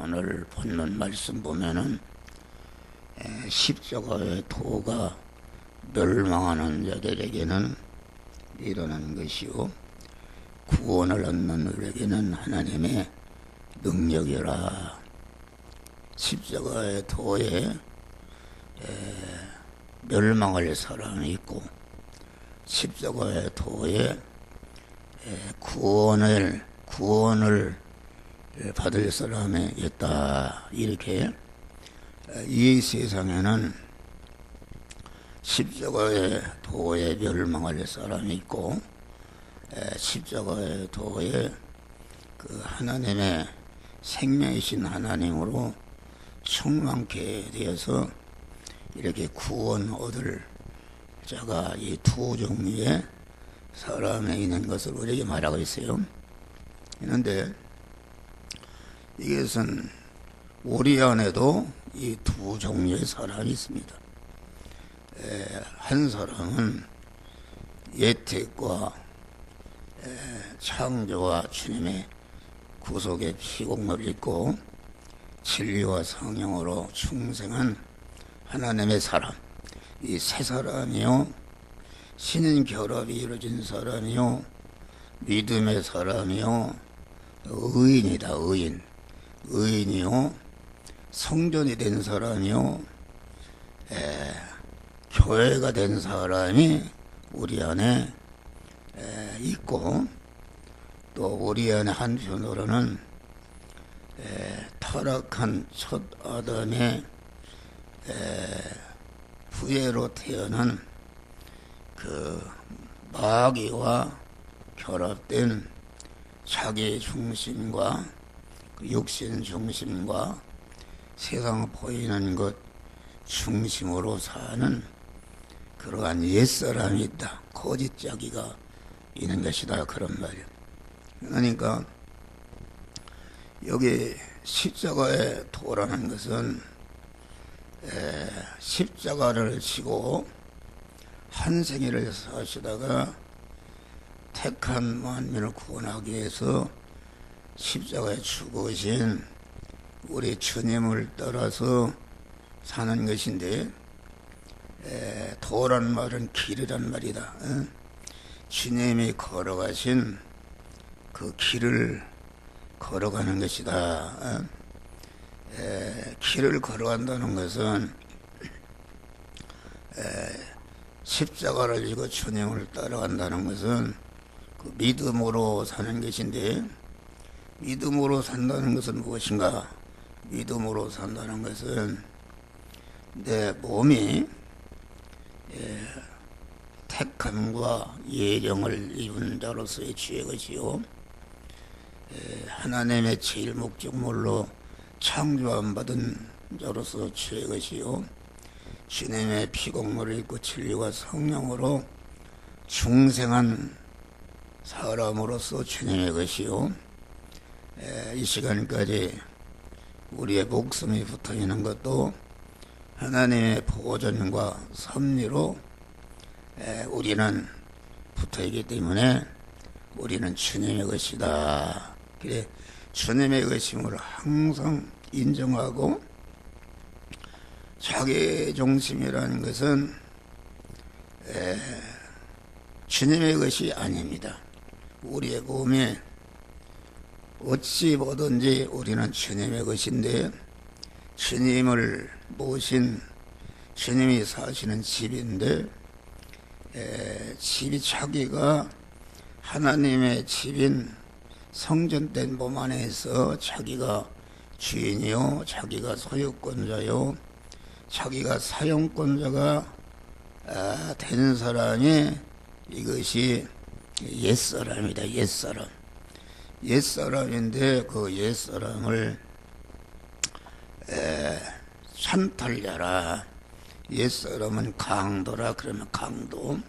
오늘 본문 말씀 보면은 십자가의 도가 멸망하는 자들에게는 일어나는 것이요 구원을 얻는 우리에게는 하나님의 능력이라. 십자가의 도에 멸망할 사람이 있고 십자가의 도에 구원을 받을 사람이 있다. 이렇게 이 세상에는 십자가의 도에 멸망할 사람이 있고 십자가의 도에 그 하나님의 생명이신 하나님으로 충만케 되어서 이렇게 구원 얻을 자가 이 두 종류의 사람에 있는 것을 우리에게 말하고 있어요. 그런데 이것은 우리 안에도 이 두 종류의 사람이 있습니다. 한 사람은 예택과 창조와 주님의 구속의 피공로를 입고 진리와 성령으로 충성한 하나님의 사람, 이 세 사람이요 신인 결합이 이루어진 사람이요 믿음의 사람이요 의인이다. 의인이요 성전이 된 사람이요 교회가 된 사람이 우리 안에 있고, 또 우리 안에 한편으로는 타락한 첫 아담의 부예로 태어난 그 마귀와 결합된 자기 중심과 그 육신 중심과 세상 보이는 것 중심으로 사는 그러한 옛사람이 있다. 거짓 자기가 있는 것이다. 그런 말이에요. 그러니까 여기 십자가의 도라는 것은 십자가를 지고 한 생애를 사시다가 택한 만민을 구원하기 위해서 십자가에 죽으신 우리 주님을 따라서 사는 것인데, 도란 말은 길이란 말이다. 주님이 걸어가신 그 길을 걸어가는 것이다. 길을 걸어간다는 것은 십자가를 지고 주님을 따라간다는 것은 그 믿음으로 사는 것인데, 믿음으로 산다는 것은 무엇인가? 믿음으로 산다는 것은 내 몸이 택함과 예정을 입은 자로서의 주의 것이요 하나님의 제일 목적물로 창조함 받은 자로서 주의 것이요 주님의 피공로를 입고 진리와 성령으로 중생한 사람으로서 주님의 것이요 이 시간까지 우리의 목숨이 붙어있는 것도 하나님의 보존과 섭리로 우리는 붙어있기 때문에 우리는 주님의 것이다. 그래 주님의 것임을 항상 인정하고, 자기 중심이라는 것은 주님의 것이 아닙니다. 우리의 몸에 어찌 보든지 우리는 주님의 것인데, 주님을 모신 주님이 사시는 집인데 집이 자기가 하나님의 집인 성전된 몸 안에서 자기가 주인이요 자기가 소유권자요 자기가 사용권자가 된 사람이 이것이 옛사람이다. 옛사람인데 그 옛사람을 찬탈자라. 옛사람은 강도라. 그러면 강도.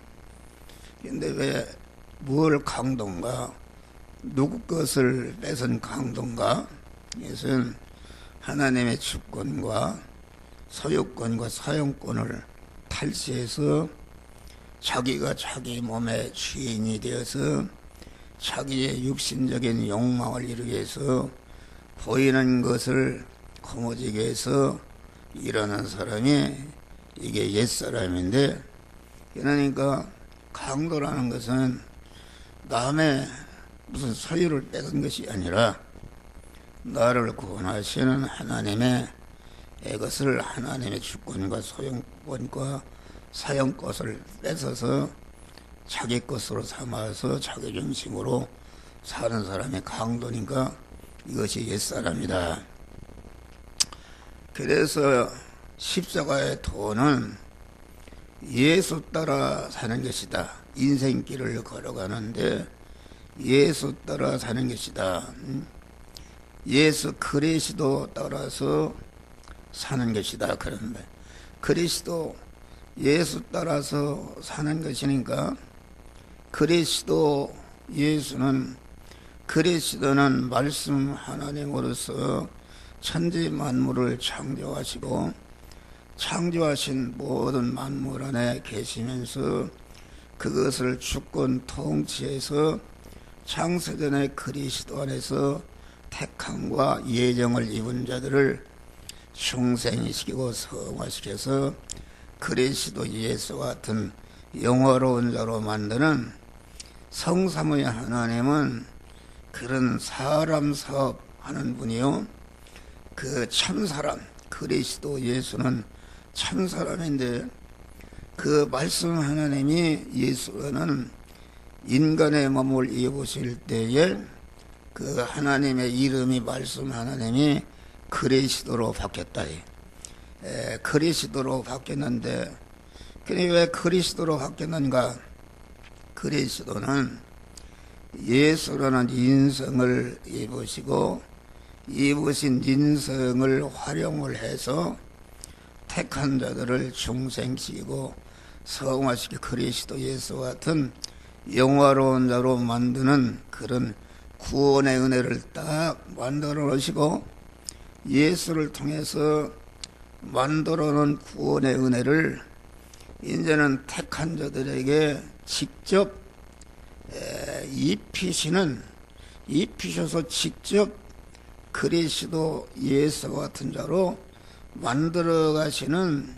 근데 왜 뭘 강도인가? 누구 것을 뺏은 강도인가? 이것은 하나님의 주권과 소유권과 사용권을 탈취해서 자기가 자기 몸의 주인이 되어서 자기의 육신적인 욕망을 이루기 위해서 보이는 것을 거머쥐게 해서 일하는 사람이 이게 옛사람인데, 그러니까 강도라는 것은 남의 무슨 소유를 뺏은 것이 아니라 나를 구원하시는 하나님의 것을, 하나님의 주권과 소유권과 사용것을 뺏어서 자기 것으로 삼아서 자기 중심으로 사는 사람이 강도니까 이것이 옛사람이다. 그래서 십자가의 도는 예수 따라 사는 것이다. 인생길을 걸어가는데 예수 따라 사는 것이다. 예수 그리스도 따라서 사는 것이다. 그런데 그리스도 예수 따라서 사는 것이니까, 그리스도 예수는, 그리스도는 말씀 하나님으로서 천지 만물을 창조하시고 창조하신 모든 만물 안에 계시면서 그것을 주권 통치해서 창세전의 그리스도 안에서 택함과 예정을 입은 자들을 중생시키고 성화시켜서 그리스도 예수 같은 영화로운 자로 만드는 성삼의 하나님은 그런 사람 사업하는 분이요, 그 참사람 그리스도 예수는 참사람인데, 그 말씀 하나님이 예수는 인간의 몸을 입으실 때에 그 하나님의 이름이, 말씀 하나님이 그리스도로 바뀌었다. 그리스도로 바뀌었는데, 왜 그리스도로 바뀌었는가? 그리스도는 예수라는 인성을 입으시고 입으신 인성을 활용을 해서 택한 자들을 중생시키고 성화시켜 그리스도 예수 같은 영화로운 자로 만드는 그런 구원의 은혜를 딱 만들어 놓으시고, 예수를 통해서 만들어 놓은 구원의 은혜를 이제는 택한 자들에게 직접 입히셔서 직접 그리스도 예수 같은 자로 만들어 가시는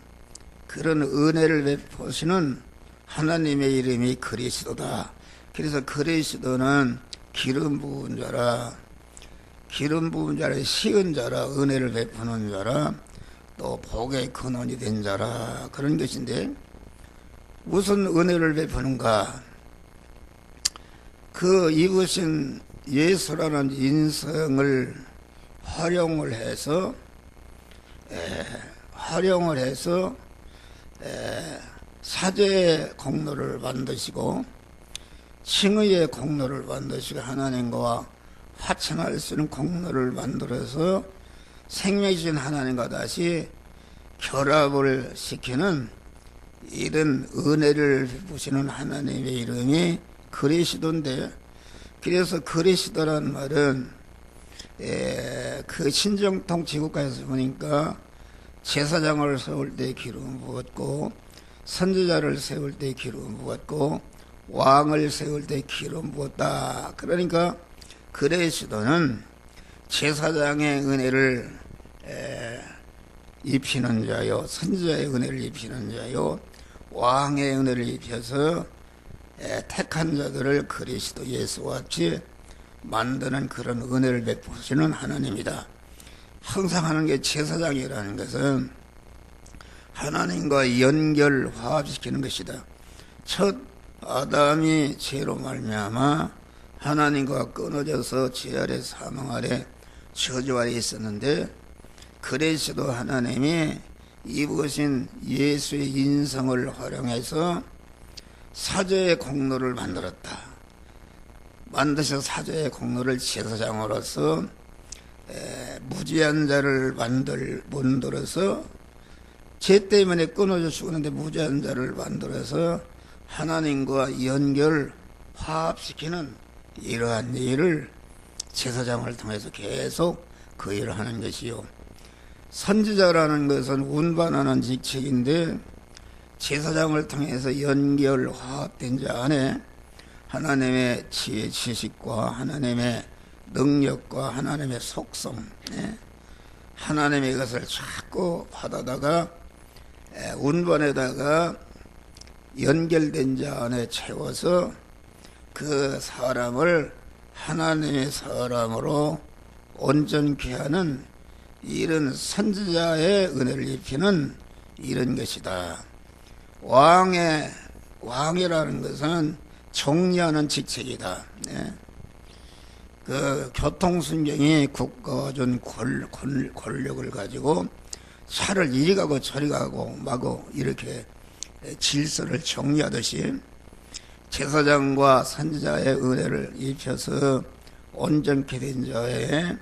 그런 은혜를 베푸시는 하나님의 이름이 그리스도다. 그래서 그리스도는 기름 부은 자라, 기름 부은 자라, 시은 자라, 은혜를 베푸는 자라, 또 복의 근원이 된 자라, 그런 것인데, 무슨 은혜를 베푸는가? 그 입으신 예수라는 인성을 활용을 해서 사죄의 공로를 만드시고 칭의의 공로를 만드시고 하나님과 화친할 수 있는 공로를 만들어서 생명이신 하나님과 다시 결합을 시키는 이런 은혜를 베푸시는 하나님의 이름이 그리스도인데, 그래서 그리스도란 말은 그 신정통 지국가에서 보니까 제사장을 세울 때 기름 부었고, 선지자를 세울 때 기름 부었고, 왕을 세울 때 기름 부었다. 그러니까 그리스도는 제사장의 은혜를 입히는 자요, 선지자의 은혜를 입히는 자요, 왕의 은혜를 입혀서 택한 자들을 그리스도 예수와 같이 만드는 그런 은혜를 베푸시는 하나님이다. 항상 하는 게, 제사장이라는 것은 하나님과 연결, 화합시키는 것이다. 첫 아담이 죄로 말미암아 하나님과 끊어져서 죄 아래, 사망 아래, 저주 아래 있었는데, 그리스도 하나님이 입으신 예수의 인성을 활용해서 사죄의 공로를 만들었다. 만드셔서 사죄의 공로를 제사장으로서 무죄한 자를 만들어서, 죄 때문에 끊어져 죽었는데 무죄한 자를 만들어서 하나님과 연결, 화합시키는 이러한 일을 제사장을 통해서 계속 그 일을 하는 것이요, 선지자라는 것은 운반하는 직책인데, 제사장을 통해서 연결, 화합된 자 안에 하나님의 지혜, 지식과 하나님의 능력과 하나님의 속성, 하나님의 것을 자꾸 받아다가 운반에다가 연결된 자 안에 채워서 그 사람을 하나님의 사람으로 온전케 하는 이런 선지자의 은혜를 입히는 이런 것이다. 왕이라는 것은 정리하는 직책이다. 그 교통순경이 국가가 준 권력을 가지고 차를 이리 가고 저리 가고 마고 이렇게 질서를 정리하듯이 제사장과 선지자의 은혜를 입혀서 온전케 된 자에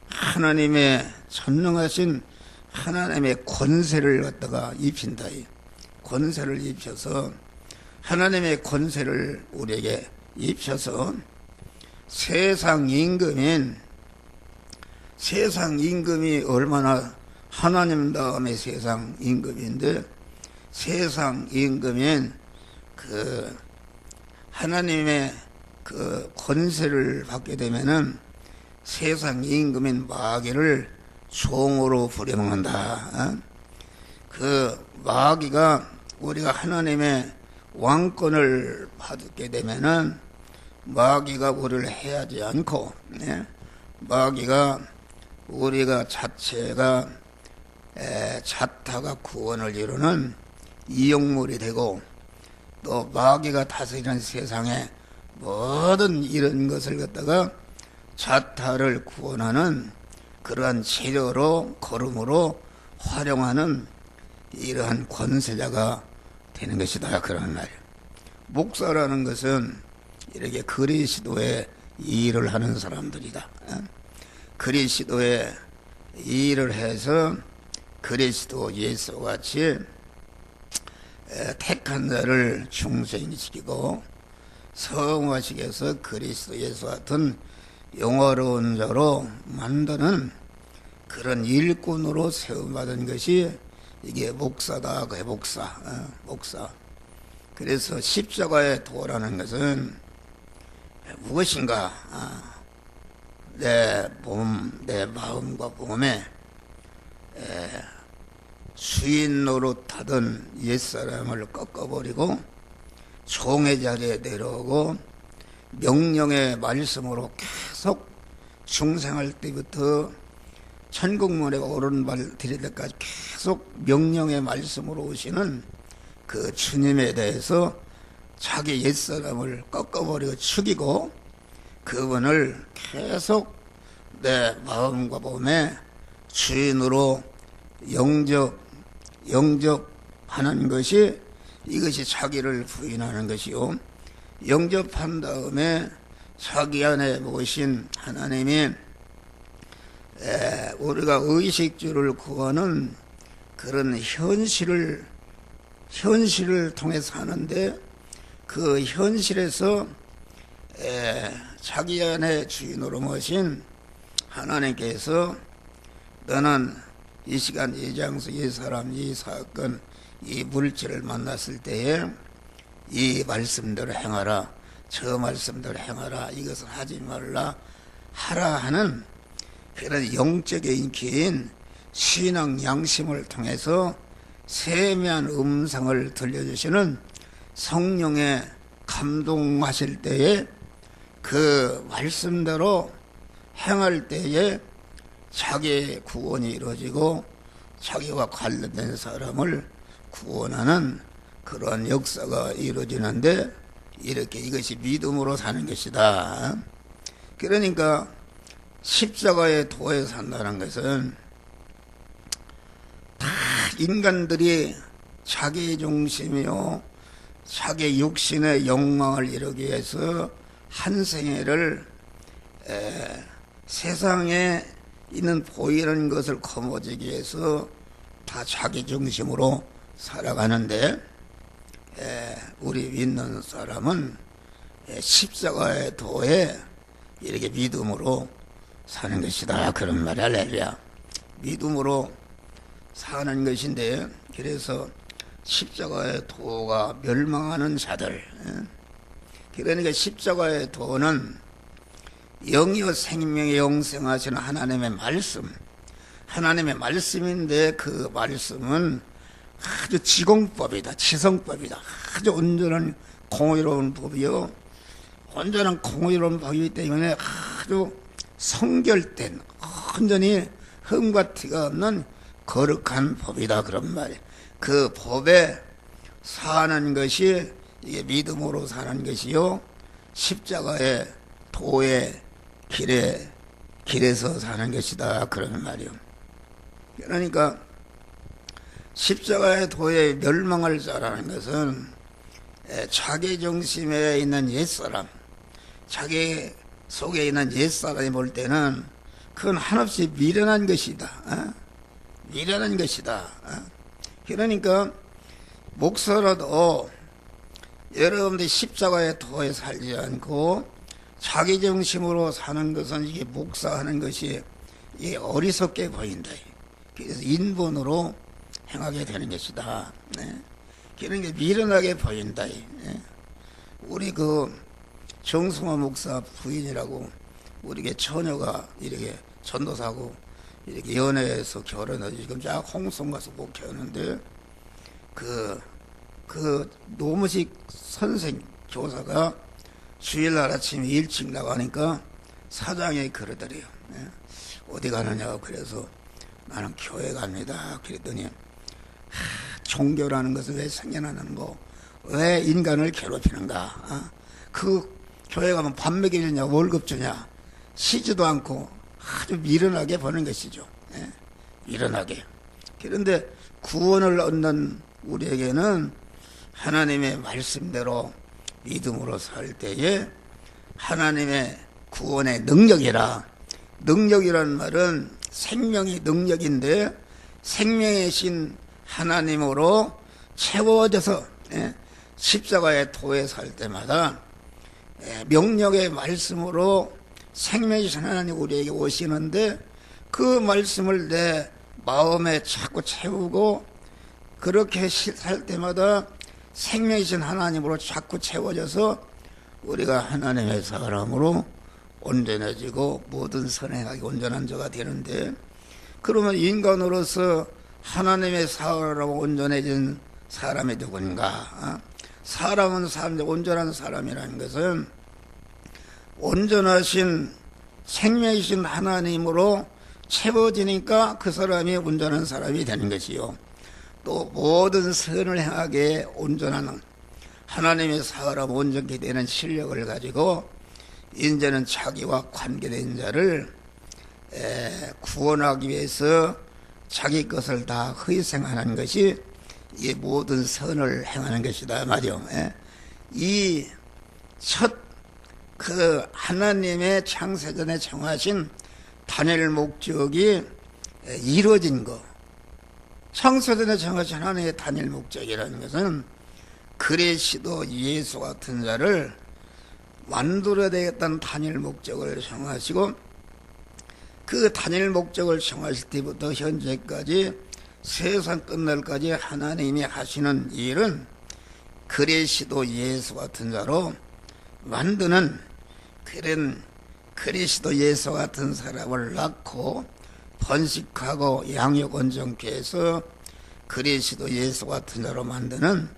하나님의 전능하신 하나님의 권세를 갖다가 입힌다. 권세를 입혀서 하나님의 권세를 우리에게 입혀서 세상 임금이 얼마나 하나님 다음에 세상 임금인데 세상 임금인 그 하나님의 그 권세를 받게 되면은 세상 임금인 마귀를 종으로 부려먹는다. 그 마귀가 우리가 하나님의 왕권을 받게 되면은 마귀가 우리를 해하지 않고, 마귀가 우리가 자체가 자타가 구원을 이루는 이용물이 되고, 또 마귀가 다스리는 세상에 모든 이런 것을 갖다가 자타를 구원하는 그러한 재료로 걸음으로 활용하는 이러한 권세자가 되는 것이다. 그런 말이에요. 목사라는 것은 이렇게 그리스도의 일을 하는 사람들이다. 그리스도의 일을 해서 그리스도 예수와 같이 택한 자를 중생시키고 성화시켜서 해서 그리스도 예수와 같은 영화로운 자로 만드는 그런 일꾼으로 세움받은 것이 이게 목사다. 그게 목사. 그래서 십자가의 도라는 것은 무엇인가? 내 마음과 몸에 수인 노릇하던 옛사람을 꺾어버리고 종의 자리에 내려오고 명령의 말씀으로 계속 중생할 때부터 천국문에 오른발 들일 때까지 계속 명령의 말씀으로 오시는 그 주님에 대해서 자기 옛사람을 꺾어버리고 죽이고 그분을 계속 내 마음과 몸에 주인으로 영접하는 것이 이것이 자기를 부인하는 것이요. 영접한 다음에 자기 안에 모신 하나님이 우리가 의식주를 구하는 그런 현실을 통해서 하는데 그 현실에서 자기 안에 주인으로 모신 하나님께서 너는 이 시간 이 장소 이 사람 이 사건 이 물질을 만났을 때에 이 말씀대로 행하라 저 말씀대로 행하라 이것을 하지 말라 하라 하는 그런 영적인 긴 신앙 양심을 통해서 세미한 음성을 들려주시는 성령의 감동하실 때에 그 말씀대로 행할 때에 자기의 구원이 이루어지고 자기와 관련된 사람을 구원하는 그러한 역사가 이루어지는데 이렇게 이것이 믿음으로 사는 것이다. 그러니까 십자가의 도에 산다는 것은 다 인간들이 자기 중심이요 자기 육신의 욕망을 이루기 위해서 한 생애를 세상에 있는 보이는 것을 거머쥐기 위해서 다 자기 중심으로 살아가는데 우리 믿는 사람은 십자가의 도에 이렇게 믿음으로 사는 것이다. 그런 말이 할렐루야. 믿음으로 사는 것인데 그래서 십자가의 도가 멸망하는 자들 그러니까 십자가의 도는 영이요 생명의 영생하시는 하나님의 말씀, 하나님의 말씀인데 그 말씀은 아주 지공법이다, 지성법이다. 아주 온전한 공의로운 법이요, 온전한 공의로운 법이기 때문에 아주 성결된, 온전히 흠과 티가 없는 거룩한 법이다, 그런 말이에요. 그 법에 사는 것이 이게 믿음으로 사는 것이요, 십자가의 도의 길에서 사는 것이다, 그런 말이요. 그러니까 십자가의 도의 멸망을 자라는 것은 자기 중심에 있는 옛사람, 자기 속에 있는 옛사람이 볼 때는 그건 한없이 미련한 것이다. 미련한 것이다. 그러니까 목사라도 여러분들이 십자가의 도에 살지 않고 자기 중심으로 사는 것은 이게 목사하는 것이 이게 어리석게 보인다. 그래서 인본으로 행하게 되는 것이다. 그런 게 미련하게 보인다. 우리 그 정승화 목사 부인이라고 우리 처녀가 이렇게 전도사고 이렇게 연애해서 결혼해서 지금 쫙 홍성 가서 목회하는데 그 노무식 선생 교사가 주일날 아침에 일찍 나가니까 사장이 그러더래요. 어디 가느냐고. 그래서 나는 교회 갑니다. 그랬더니 종교라는 것은 왜 생겨나는고, 왜 인간을 괴롭히는가, 그 교회 가면 밥 먹여주냐, 월급 주냐, 쉬지도 않고 아주 미련하게 보는 것이죠. 미련하게. 그런데 구원을 얻는 우리에게는 하나님의 말씀대로 믿음으로 살 때에 하나님의 구원의 능력이라, 능력이라는 말은 생명이 능력인데 생명의 신 하나님으로 채워져서 십자가의 도에 살 때마다 명령의 말씀으로 생명의 신 하나님 우리에게 오시는데 그 말씀을 내 마음에 자꾸 채우고 그렇게 살 때마다 생명이신 하나님으로 자꾸 채워져서 우리가 하나님의 사람으로 온전해지고 모든 선행하기 온전한 자가 되는데, 그러면 인간으로서 하나님의 사람으로 온전해진 사람이 누군가? 사람은 온전한 사람이라는 것은 온전하신 생명이신 하나님으로 채워지니까 그 사람이 온전한 사람이 되는 것이요, 또 모든 선을 행하게 온전한 하나님의 사람 온전케 되는 실력을 가지고 이제는 자기와 관계된 자를 구원하기 위해서 자기 것을 다 희생하는 것이 이 모든 선을 행하는 것이다 말이요. 이 첫 그 하나님의 창세전에 정하신 단일 목적이 이루어진 것, 창세전에 정하신 하나님의 단일 목적이라는 것은 그리스도 예수 같은 자를 만들어야 되겠다는 단일 목적을 정하시고, 그 단일 목적을 정하실 때부터 현재까지 세상 끝날까지 하나님이 하시는 일은 그리스도 예수 같은 자로 만드는 그런 그리스도 예수 같은 사람을 낳고 번식하고 양육 온전케 해서 그리스도 예수 같은 자로 만드는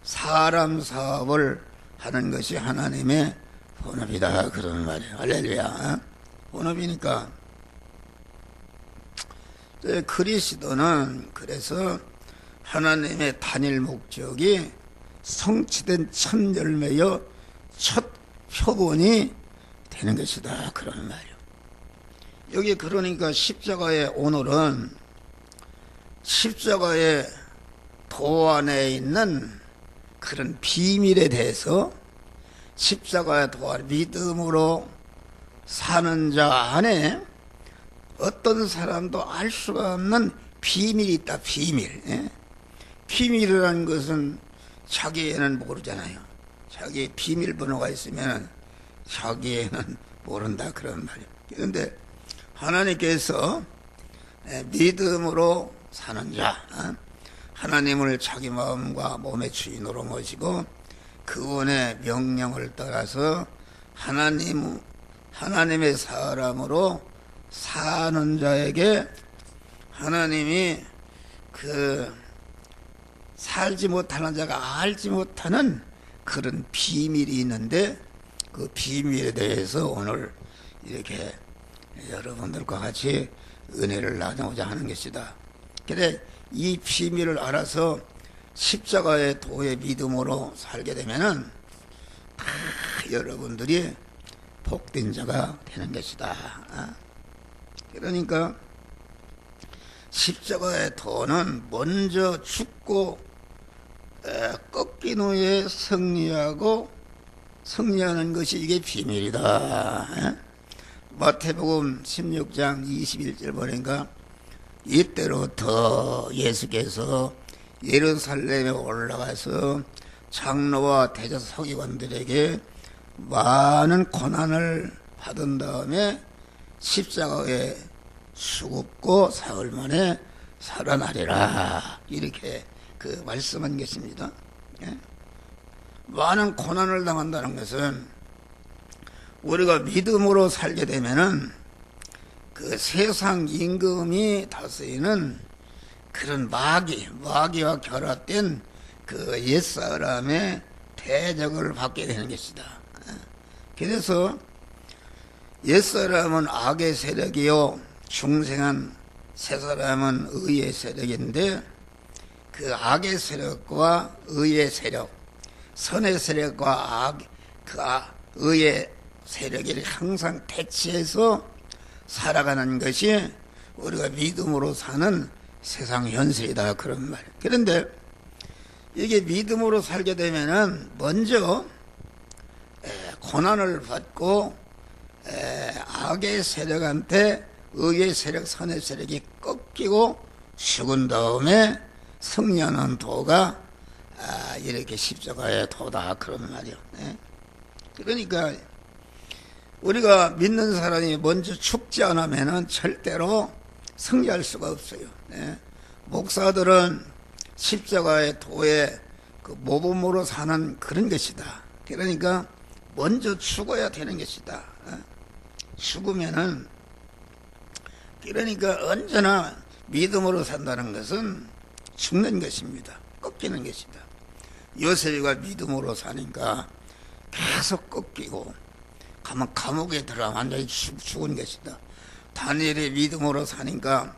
사람 사업을 하는 것이 하나님의 본업이다, 그런 말이에요. 할렐루야. 본업이니까 그리스도는 그래서 하나님의 단일 목적이 성취된 첫 열매여 첫 표본이 되는 것이다, 그런 말이에요. 여기 그러니까 십자가의 오늘은 십자가의 도 안에 있는 그런 비밀에 대해서, 십자가의 도 안에 믿음으로 사는 자 안에 어떤 사람도 알 수가 없는 비밀이 있다, 비밀. 비밀이라는 것은 자기애는 모르잖아요. 자기 비밀번호가 있으면 자기애는 모른다, 그런 말이에요. 그런데 하나님께서 믿음으로 사는 자, 하나님을 자기 마음과 몸의 주인으로 모시고 그분의 명령을 따라서 하나님 하나님의 사람으로 사는 자에게 하나님이 살지 못하는 자가 알지 못하는 그런 비밀이 있는데 그 비밀에 대해서 오늘 이렇게 여러분들과 같이 은혜를 나누고자 하는 것이다. 그래 이 비밀을 알아서 십자가의 도의 믿음으로 살게 되면은 다 여러분들이 복된 자가 되는 것이다. 그러니까 십자가의 도는 먼저 죽고 꺾인 후에 승리하는 것이 이게 비밀이다. 마태복음 16장 21절 보니까 이때로부터 예수께서 예루살렘에 올라가서 장로와 대제 서기관들에게 많은 고난을 받은 다음에 십자가에 죽었고 사흘 만에 살아나리라 이렇게 말씀한 것입니다. 많은 고난을 당한다는 것은 우리가 믿음으로 살게 되면은 그 세상 임금이 다스리는 그런 마귀와 결합된 그 옛사람의 대적을 받게 되는 것이다. 그래서 옛사람은 악의 세력이요 중생한 새사람은 의의 세력인데 그 악의 세력과 의의 세력, 선의 세력과 의의 세력이 항상 대치해서 살아가는 것이 우리가 믿음으로 사는 세상 현실이다 그런 말. 그런데 이게 믿음으로 살게 되면은 먼저 고난을 받고 악의 세력한테 의의 세력, 선의 세력이 꺾이고 죽은 다음에 승리하는 도가 이렇게 십자가의 도다 그런 말이요. 그러니까 우리가 믿는 사람이 먼저 죽지 않으면은 절대로 승리할 수가 없어요. 목사들은 십자가의 도에 그 모범으로 사는 그런 것이다. 그러니까 먼저 죽어야 되는 것이다. 죽으면은 그러니까 언제나 믿음으로 산다는 것은 죽는 것입니다. 꺾이는 것이다. 요셉이가 믿음으로 사니까 계속 꺾이고 가면 감옥에 들어가 완전히 죽은 것이다. 다니엘이 믿음으로 사니까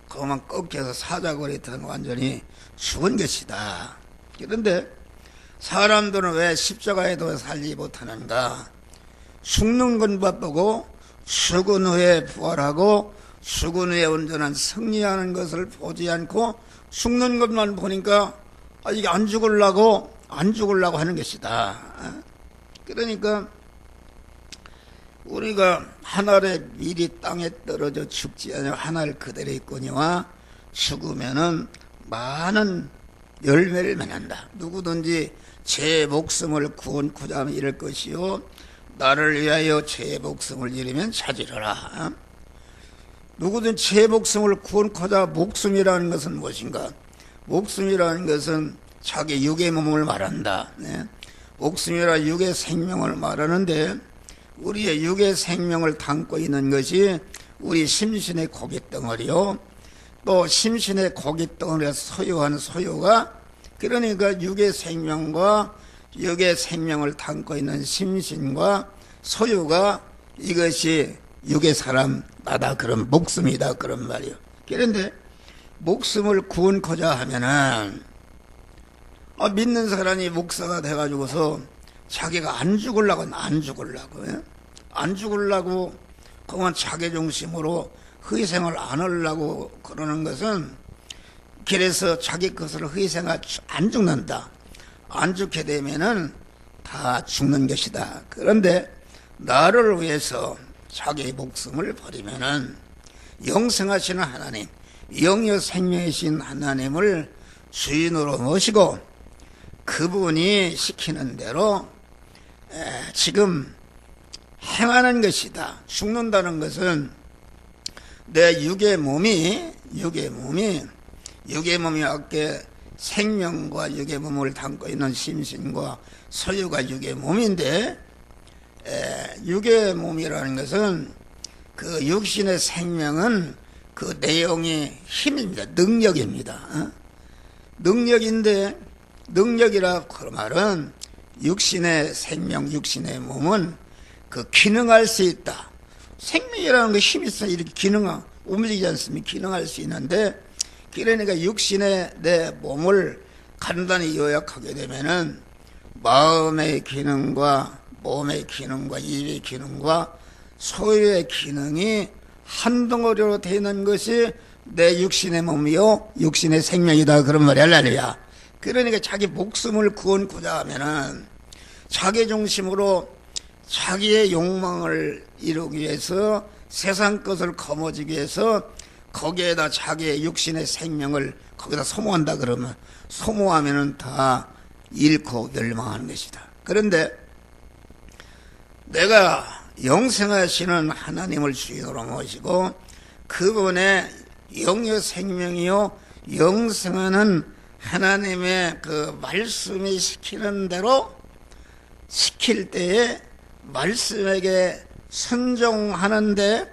그만 꺾여서 사자굴에 들어가 완전히 죽은 것이다. 그런데 사람들은 왜 십자가에도 살지 못하는가? 죽는 건 바쁘고 죽은 후에 부활하고 죽은 후에 온전한 승리하는 것을 보지 않고 죽는 것만 보니까 이게 안 죽으려고 하는 것이다. 그러니까 우리가 한 알의 밀이 땅에 떨어져 죽지 않아 한 알 그대로 있거니와 죽으면은 많은 열매를 맺는다. 누구든지 제 목숨을 구원코자 하면 잃을 것이요 나를 위하여 제 목숨을 잃으면 찾으리라. 누구든 제 목숨을 구원코자 목숨이라는 것은 무엇인가? 목숨이라는 것은 자기 육의 몸을 말한다. 목숨이라 육의 생명을 말하는데 우리의 육의 생명을 담고 있는 것이 우리 심신의 고깃덩어리요. 또 심신의 고깃덩어리에서 소유한 소유가 그러니까 육의 생명과 육의 생명을 담고 있는 심신과 소유가 이것이 육의 사람 나다 그런 목숨이다 그런 말이요. 그런데 목숨을 구원코자 하면은 믿는 사람이 목사가 돼가지고서 자기가 안 죽으려고 그만 자기중심으로 희생을 안 하려고 그러는 것은 그래서 자기 것을 희생하지 안 죽는다. 안 죽게 되면은 다 죽는 것이다. 그런데 나를 위해서 자기 목숨을 버리면은 영생하시는 하나님, 영여 생명이신 하나님을 주인으로 모시고 그분이 시키는 대로 지금 행하는 것이다. 죽는다는 것은 내 육의 몸이 아까 생명과 육의 몸을 담고 있는 심신과 소유가 육의 몸인데 육의 몸이라는 것은 그 육신의 생명은 그 내용이 힘입니다. 능력입니다. 능력인데, 능력이라 그 말은 육신의 생명, 육신의 몸은 그 기능할 수 있다. 생명이라는 게 힘이 있어. 이렇게 움직이지 않습니까? 기능할 수 있는데, 그러니까 육신의 내 몸을 간단히 요약하게 되면은 마음의 기능과 몸의 기능과 입의 기능과 소유의 기능이 한 덩어리로 되는 것이 내 육신의 몸이요 육신의 생명이다, 그런 말이야. 할렐루야. 그러니까 자기 목숨을 구원코자 하면은 자기 중심으로 자기의 욕망을 이루기 위해서 세상 것을 거머쥐기 위해서 거기에다 자기의 육신의 생명을 거기다 소모한다 그러면, 소모하면은 다 잃고 멸망하는 것이다. 그런데 내가 영생하시는 하나님을 주인으로 모시고 그분의 영의 생명이요 영생하는 하나님의 그 말씀이 시키는 대로 시킬 때에 말씀에게 순종하는데,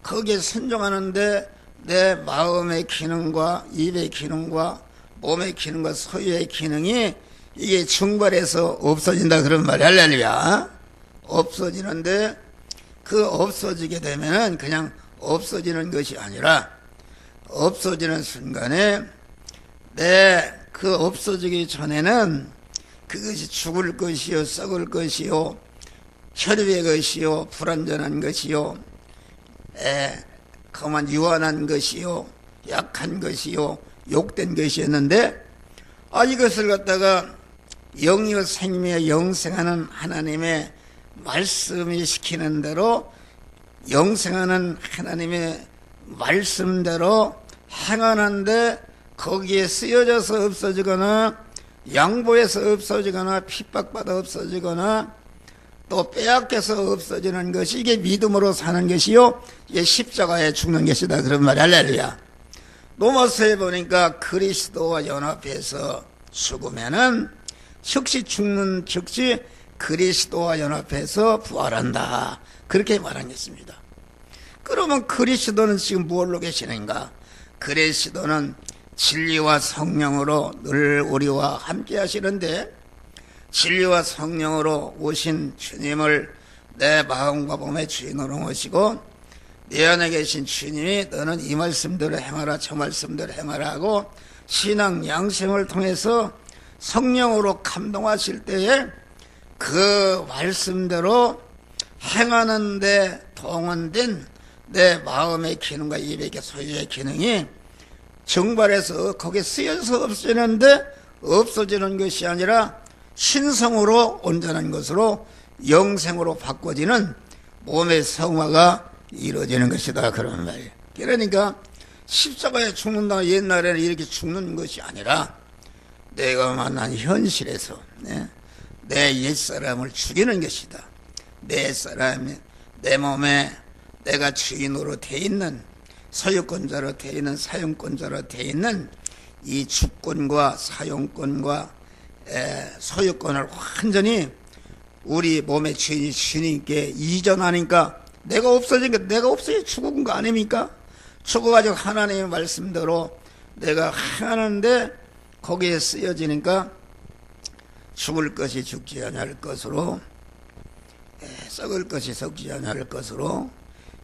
거기에 순종하는데 내 마음의 기능과 입의 기능과 몸의 기능과 소유의 기능이 이게 증발해서 없어진다, 그런 말이야. 할렐루야. 없어지는데 그 없어지게 되면은 그냥 없어지는 것이 아니라 없어지는 순간에 내 그 없어지기 전에는 그것이 죽을 것이요 썩을 것이요 혈유의 것이요 불완전한 것이요 그만 유한한 것이요 약한 것이요 욕된 것이었는데, 이것을 갖다가 영이요 생명의 영생하는 하나님의 말씀이 시키는 대로 영생하는 하나님의 말씀대로 행하는데 거기에 쓰여져서 없어지거나 양보해서 없어지거나 핍박받아 없어지거나 또 빼앗겨서 없어지는 것이 이게 믿음으로 사는 것이요 이게 십자가에 죽는 것이다, 그런 말이. 할렐루야. 로마서에 보니까 그리스도와 연합해서 죽으면은 즉시 죽는 즉시 그리스도와 연합해서 부활한다, 그렇게 말하겠습니다. 그러면 그리스도는 지금 무엇로 계시는가? 그리스도는 진리와 성령으로 늘 우리와 함께 하시는데, 진리와 성령으로 오신 주님을 내 마음과 몸의 주인으로 모시고 내 안에 계신 주님이 너는 이 말씀대로 행하라 저 말씀대로 행하라 하고 신앙 양심을 통해서 성령으로 감동하실 때에 그 말씀대로 행하는 데 동원된 내 마음의 기능과 입의 소유의 기능이 증발해서 거기에 쓰여서 없어지는데 없어지는 것이 아니라 신성으로 온전한 것으로 영생으로 바꿔지는 몸의 성화가 이루어지는 것이다, 그런 말이에요. 그러니까 십자가에 죽는다, 옛날에는 이렇게 죽는 것이 아니라 내가 만난 현실에서 내 옛사람을 죽이는 것이다. 내 사람이 내 몸에 내가 주인으로 돼 있는, 소유권자로 돼 있는, 사용권자로 돼 있는 이 주권과 사용권과 소유권을 완전히 우리 몸의 주인이 주님께 이전하니까 내가 없어진 거, 내가 없어져 죽은 거 아닙니까? 죽어가지고 하나님의 말씀대로 내가 하는데 거기에 쓰여지니까 죽을 것이 죽지 아니할 것으로, 썩을 것이 썩지 아니할 것으로,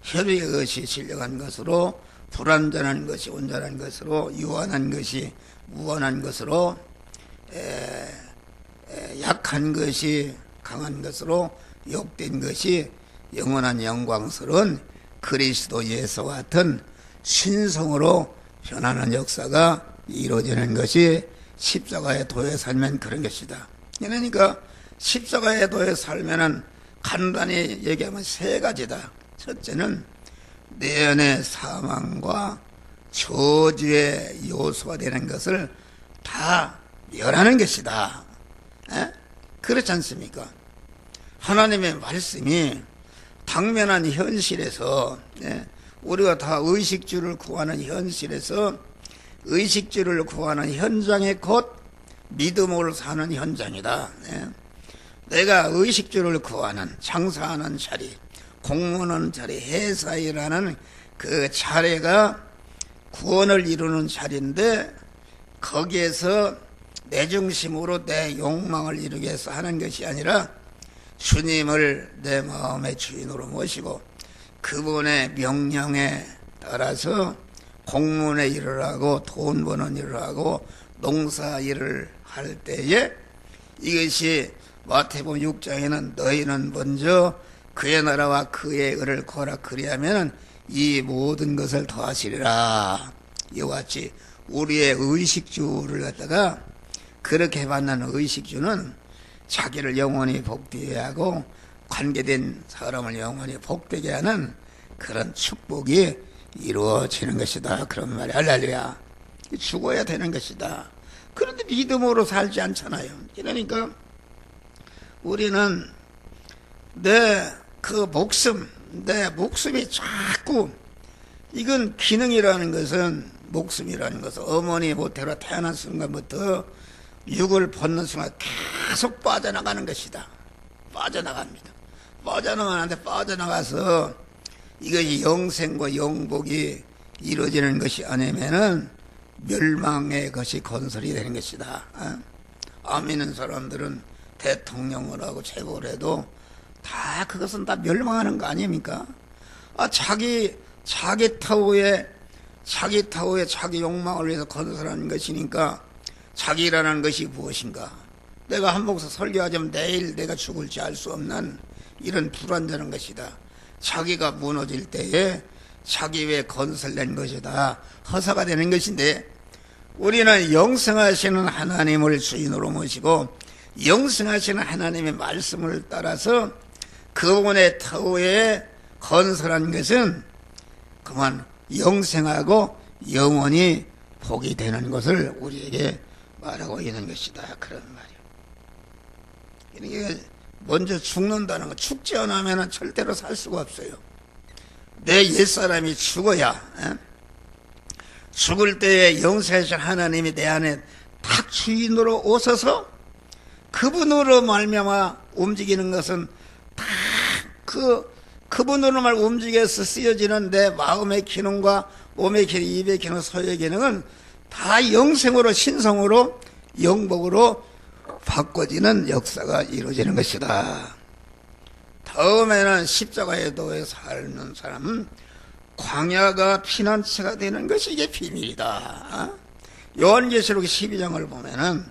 혈의 것이 진정한 것으로, 불완전한 것이 온전한 것으로, 유한한 것이 무한한 것으로, 약한 것이 강한 것으로, 욕된 것이 영원한 영광스러운 그리스도 예수와 같은 신성으로 변하는 역사가 이루어지는 것이 십자가의 도에 살면 그런 것이다. 그러니까 십자가의 도에 살면은 간단히 얘기하면 세 가지다. 첫째는 내 안의 사망과 저주의 요소가 되는 것을 다 멸하는 것이다. 그렇지 않습니까? 하나님의 말씀이 당면한 현실에서, 우리가 다 의식주를 구하는 현실에서 의식주를 구하는 현장에 곧 믿음으로 사는 현장이다. 내가 의식주를 구하는 장사하는 자리, 공무하는 자리, 회사일하는 그 자리가 구원을 이루는 자리인데 거기에서 내 중심으로 내 욕망을 이루기 위해서 하는 것이 아니라 주님을 내 마음의 주인으로 모시고 그분의 명령에 따라서 공문의 일을 하고 돈 버는 일을 하고 농사 일을 할 때에 이것이 마태복음 6장에는 너희는 먼저 그의 나라와 그의 의를 구하라 그리하면 이 모든 것을 더하시리라. 이와 같이 우리의 의식주를 갖다가 그렇게 받는 의식주는 자기를 영원히 복되게 하고 관계된 사람을 영원히 복되게 하는 그런 축복이 이루어지는 것이다. 그런 말이 할렐루야. 죽어야 되는 것이다. 그런데 믿음으로 살지 않잖아요. 그러니까 우리는 내 목숨이 자꾸 이건 기능이라는 것은 목숨이라는 것은 어머니 모태로 태어난 순간부터 육을 벗는 순간 계속 빠져나가는 것이다. 빠져나갑니다. 빠져나가는데 빠져나가서 이것이 영생과 영복이 이루어지는 것이 아니면은 멸망의 것이 건설이 되는 것이다. 안 믿는 사람들은 대통령을 하고 최고를 해도 다 그것은 다 멸망하는 거 아닙니까? 자기 타후에 자기 욕망을 위해서 건설하는 것이니까 자기라는 것이 무엇인가? 내가 한 목사 설교하자면 내일 내가 죽을지 알 수 없는 이런 불안정한 것이다. 자기가 무너질 때에 자기 위해 건설된 것이다. 허사가 되는 것인데 우리는 영생하시는 하나님을 주인으로 모시고 영생하시는 하나님의 말씀을 따라서 그분의 터에 건설한 것은 그만 영생하고 영원히 복이 되는 것을 우리에게 말하고 있는 것이다. 그런 말이에요. 그러니까 먼저 죽는다는 거, 죽지 않으면 절대로 살 수가 없어요. 내 옛사람이 죽어야 죽을 때에 영생하신 하나님이 내 안에 딱 주인으로 오셔서 그분으로 말미암아 움직이는 것은 다 그분으로만 움직여서 쓰여지는 내 마음의 기능과 몸의 기능, 입의 기능, 소의 기능은 다 영생으로 신성으로 영복으로 바꿔지는 역사가 이루어지는 것이다. 다음에는 십자가의 도에 사는 사람은 광야가 피난처가 되는 것이 이게 비밀이다. 요한계시록 12장을 보면은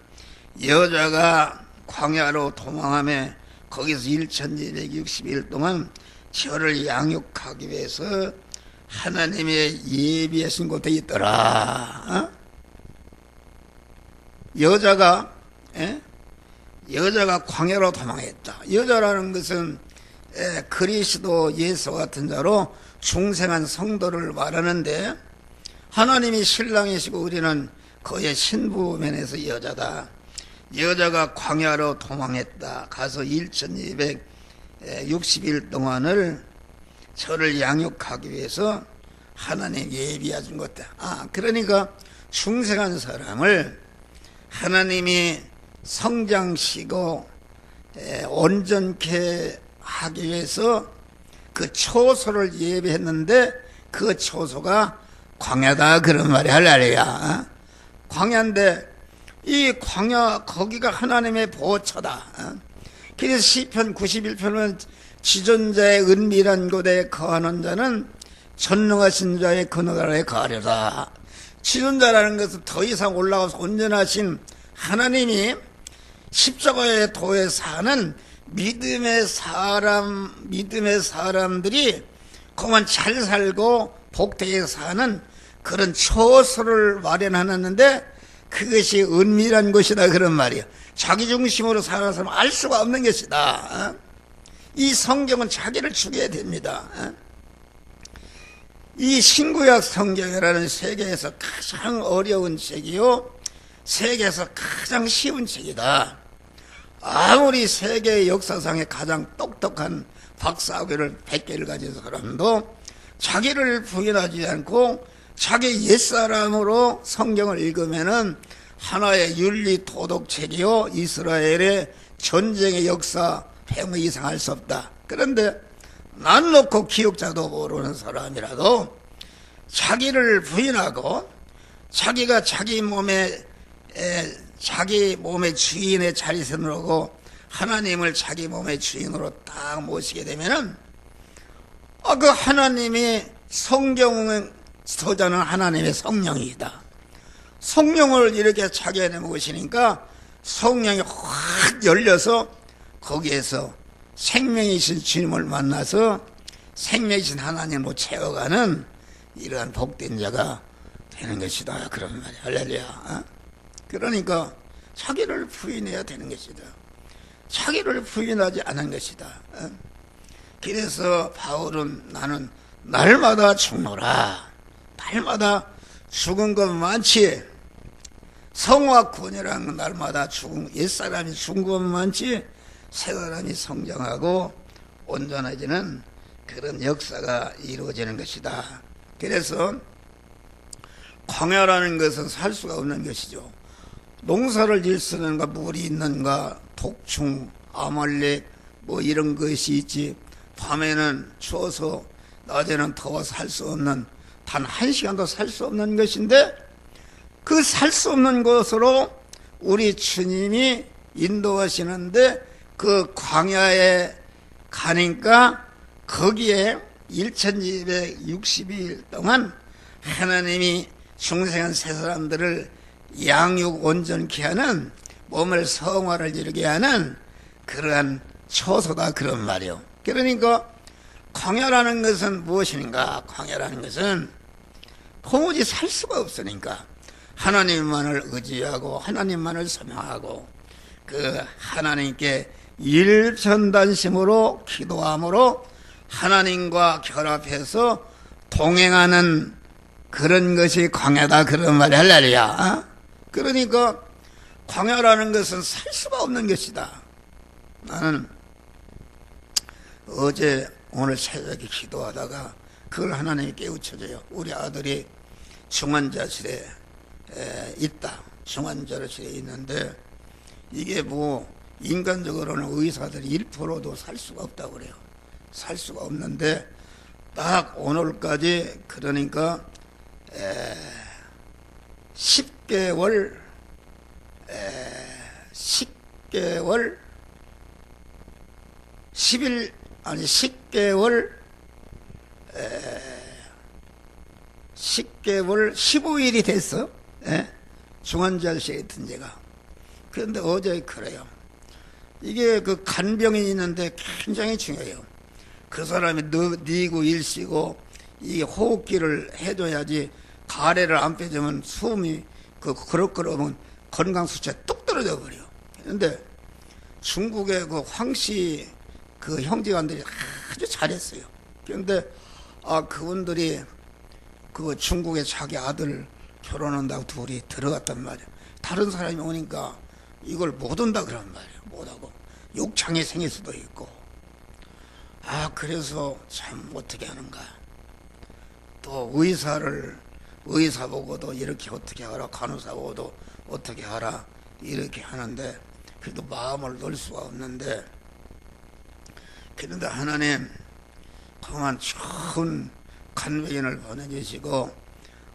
여자가 광야로 도망하며 거기서 1260일 동안 저를 양육하기 위해서 하나님의 예비하신 곳에 있더라. 여자가 광야로 도망했다. 여자라는 것은 그리스도 예수와 같은 자로 중생한 성도를 말하는데 하나님이 신랑이시고 우리는 그의 신부면에서 여자다. 여자가 광야로 도망했다. 가서 1260일 동안을 저를 양육하기 위해서 하나님 예비하신 것이다. 그러니까 중생한 사람을 하나님이 성장시고 온전케 하기 위해서 그 초소를 예비했는데 그 초소가 광야다. 그런 말이 할렐루야. 광야인데 이 광야 거기가 하나님의 보초다. 그래서 시편 91편은 지존자의 은밀한 곳에 거하는 자는 전능하신 자의 그 나라에 거하려다. 지존자라는 것은 더 이상 올라가서 온전하신 하나님이 십자가의 도에 사는 믿음의 사람들이 그만 잘 살고 복되게 사는 그런 초소를 마련하는데 그것이 은밀한 곳이다. 그런 말이야. 자기 중심으로 사는 사람은 알 수가 없는 것이다. 이 성경은 자기를 죽여야 됩니다. 이 신구약 성경이라는 세계에서 가장 어려운 책이요 세계에서 가장 쉬운 책이다. 아무리 세계 역사상에 가장 똑똑한 박사학위를 100개를 가진 사람도 자기를 부인하지 않고 자기 옛사람으로 성경을 읽으면은 하나의 윤리 도덕책이요 이스라엘의 전쟁의 역사 100명 이상 할 수 없다. 그런데 난 놓고 기억자도 모르는 사람이라도 자기를 부인하고 자기가 자기 몸의 주인의 자리선으로 하나님을 자기 몸의 주인으로 딱 모시게 되면은 그 하나님이 성경 서자는 하나님의 성령이다. 성령을 이렇게 자기 안에 모시니까 성령이 확 열려서 거기에서 생명이신 주님을 만나서 생명이신 하나님으로 채워가는 이러한 복된 자가 되는 것이다. 그런 말이야. 할렐루야. 그러니까 자기를 부인해야 되는 것이다. 자기를 부인하지 않은 것이다. 그래서 바울은 나는 날마다 죽노라. 날마다 죽은 것 많지. 성화 구원이라는 건 날마다 죽은, 옛사람이 죽은 것 많지 새사람이 성장하고 온전해지는 그런 역사가 이루어지는 것이다. 그래서 광야라는 것은 살 수가 없는 것이죠. 농사를 질 수 있는가, 물이 있는가, 독충, 아말렉 뭐 이런 것이 있지. 밤에는 추워서 낮에는 더워서 살 수 없는, 단 1시간도 살 수 없는 것인데 그 살 수 없는 것으로 우리 주님이 인도하시는데 그 광야에 가니까 거기에 1262일 동안 하나님이 중생한 새 사람들을 양육 온전케 하는, 몸을 성화를 이루게 하는 그러한 처소다, 그런 말이요. 그러니까 광야라는 것은 무엇인가? 광야라는 것은 도무지 살 수가 없으니까 하나님만을 의지하고 하나님만을 소망하고 그 하나님께 일천단심으로 기도함으로 하나님과 결합해서 동행하는 그런 것이 광야다, 그런 말이 할렐루야. 그러니까 광야라는 것은 살 수가 없는 것이다. 나는 어제 오늘 새벽에 기도하다가 그걸 하나님이 깨우쳐줘요. 우리 아들이 중환자실에 있다. 중환자실에 있는데 이게 뭐 인간적으로는 의사들이 1%도 살 수가 없다고 그래요. 살 수가 없는데 딱 오늘까지 그러니까 10개월 15일이 됐어. 중환자실에 있던 제가. 그런데 어제 그래요. 이게 그 간병이 있는데 굉장히 중요해요. 그 사람이 니고 일시고 이 호흡기를 해줘야지. 가래를 안 빼주면 숨이 그럭그럭하면 건강 수치가 뚝 떨어져 버려. 그런데 중국의 그 황씨 그 형제관들이 아주 잘했어요. 그런데 그분들이 그 중국에 자기 아들 결혼한다고 둘이 들어갔단 말이에요. 다른 사람이 오니까 이걸 못 온다 그런 말이에요. 못하고 욕창이 생길 수도 있고. 그래서 참 어떻게 하는가. 또 의사 보고도 이렇게 어떻게 하라, 간호사 보고도 어떻게 하라 이렇게 하는데 그래도 마음을 놓을 수가 없는데, 그런데 하나님 그만 좋은 간병인을 보내주시고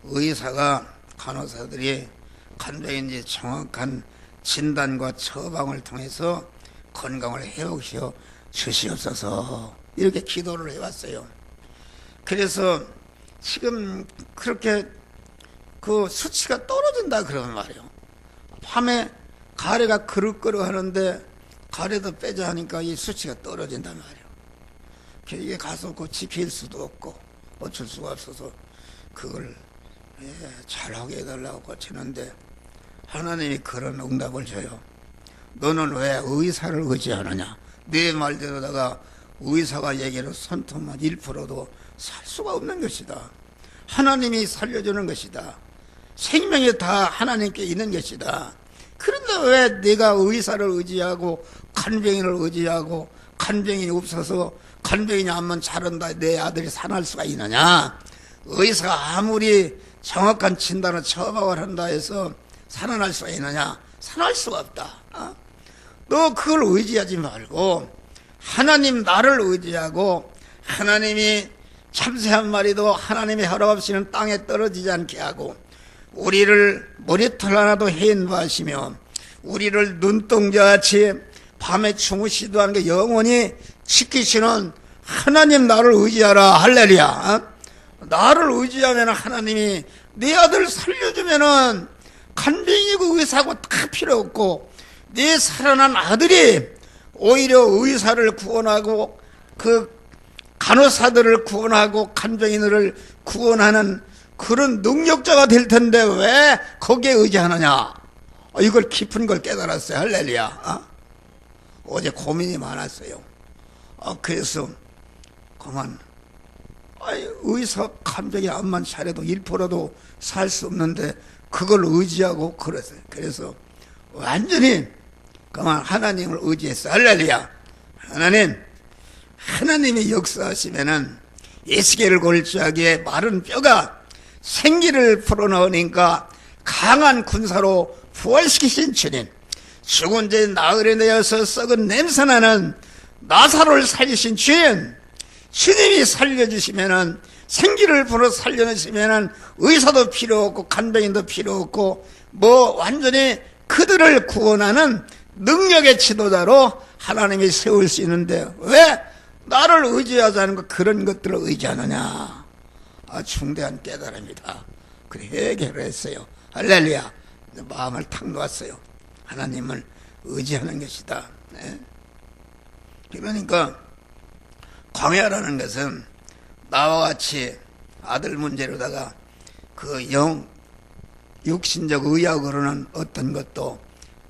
의사가, 간호사들이 간병인의 정확한 진단과 처방을 통해서 건강을 회복시켜 주시옵소서 이렇게 기도를 해왔어요. 그래서 지금 그렇게 그 수치가 떨어진다 그러는 말이에요. 밤에 가래가 그릇그릇 하는데 가래도 빼자 하니까 이 수치가 떨어진단 말이에요. 이게 가서 그 지킬 수도 없고 어쩔 수가 없어서 그걸 잘하게 해달라고 고치는데 하나님이 그런 응답을 줘요. 너는 왜 의사를 의지하느냐. 내 말대로다가 의사가 얘기를 손톱만 1%도 살 수가 없는 것이다. 하나님이 살려주는 것이다. 생명이 다 하나님께 있는 것이다. 그런데 왜 내가 의사를 의지하고 간병인을 의지하고 간병인이 없어서 간병인이 하면 잘한다 내 아들이 살아날 수가 있느냐. 의사가 아무리 정확한 진단을 처방을 한다 해서 살아날 수가 있느냐. 살아날 수가 없다. 너 그걸 의지하지 말고 하나님 나를 의지하고 하나님이 참새 한 마리도 하나님의 허락 없이는 땅에 떨어지지 않게 하고 우리를 머리털 하나도 해인 바하시며 우리를 눈동자같이 밤에 주무시도 않은 게 영원히 지키시는 하나님 나를 의지하라. 할렐루야. 나를 의지하면 하나님이 네 아들 살려주면은 간병이고 의사고 다 필요 없고 네 살아난 아들이 오히려 의사를 구원하고 그 간호사들을 구원하고 간병인을 구원하는 그런 능력자가 될 텐데 왜 거기에 의지하느냐. 이걸 깊은 걸 깨달았어요. 할렐루야. 어제 고민이 많았어요. 그래서 그만 의사 간병이 암만 잘해도 1%도 살 수 없는데 그걸 의지하고 그랬어요. 그래서 완전히 그만 하나님을 의지했어요. 할렐루야. 하나님이 역사하시면은 에스겔을 골짜기에 마른 뼈가 생기를 불어넣으니까 강한 군사로 부활시키신 주님, 죽은 자 나흘에 내어서 썩은 냄새나는 나사로를 살리신 주님, 주님이 살려주시면은 생기를 불어 살려주시면은 의사도 필요 없고 간병인도 필요 없고 뭐 완전히 그들을 구원하는 능력의 지도자로 하나님이 세울 수 있는데 왜 나를 의지하지 않고 그런 것들을 의지하느냐. 중대한 깨달음이다. 그래 해결을 했어요. 할렐루야. 마음을 탁 놓았어요. 하나님을 의지하는 것이다. 네. 그러니까 광야라는 것은 나와 같이 아들 문제로다가 그 육신적 의학으로는 어떤 것도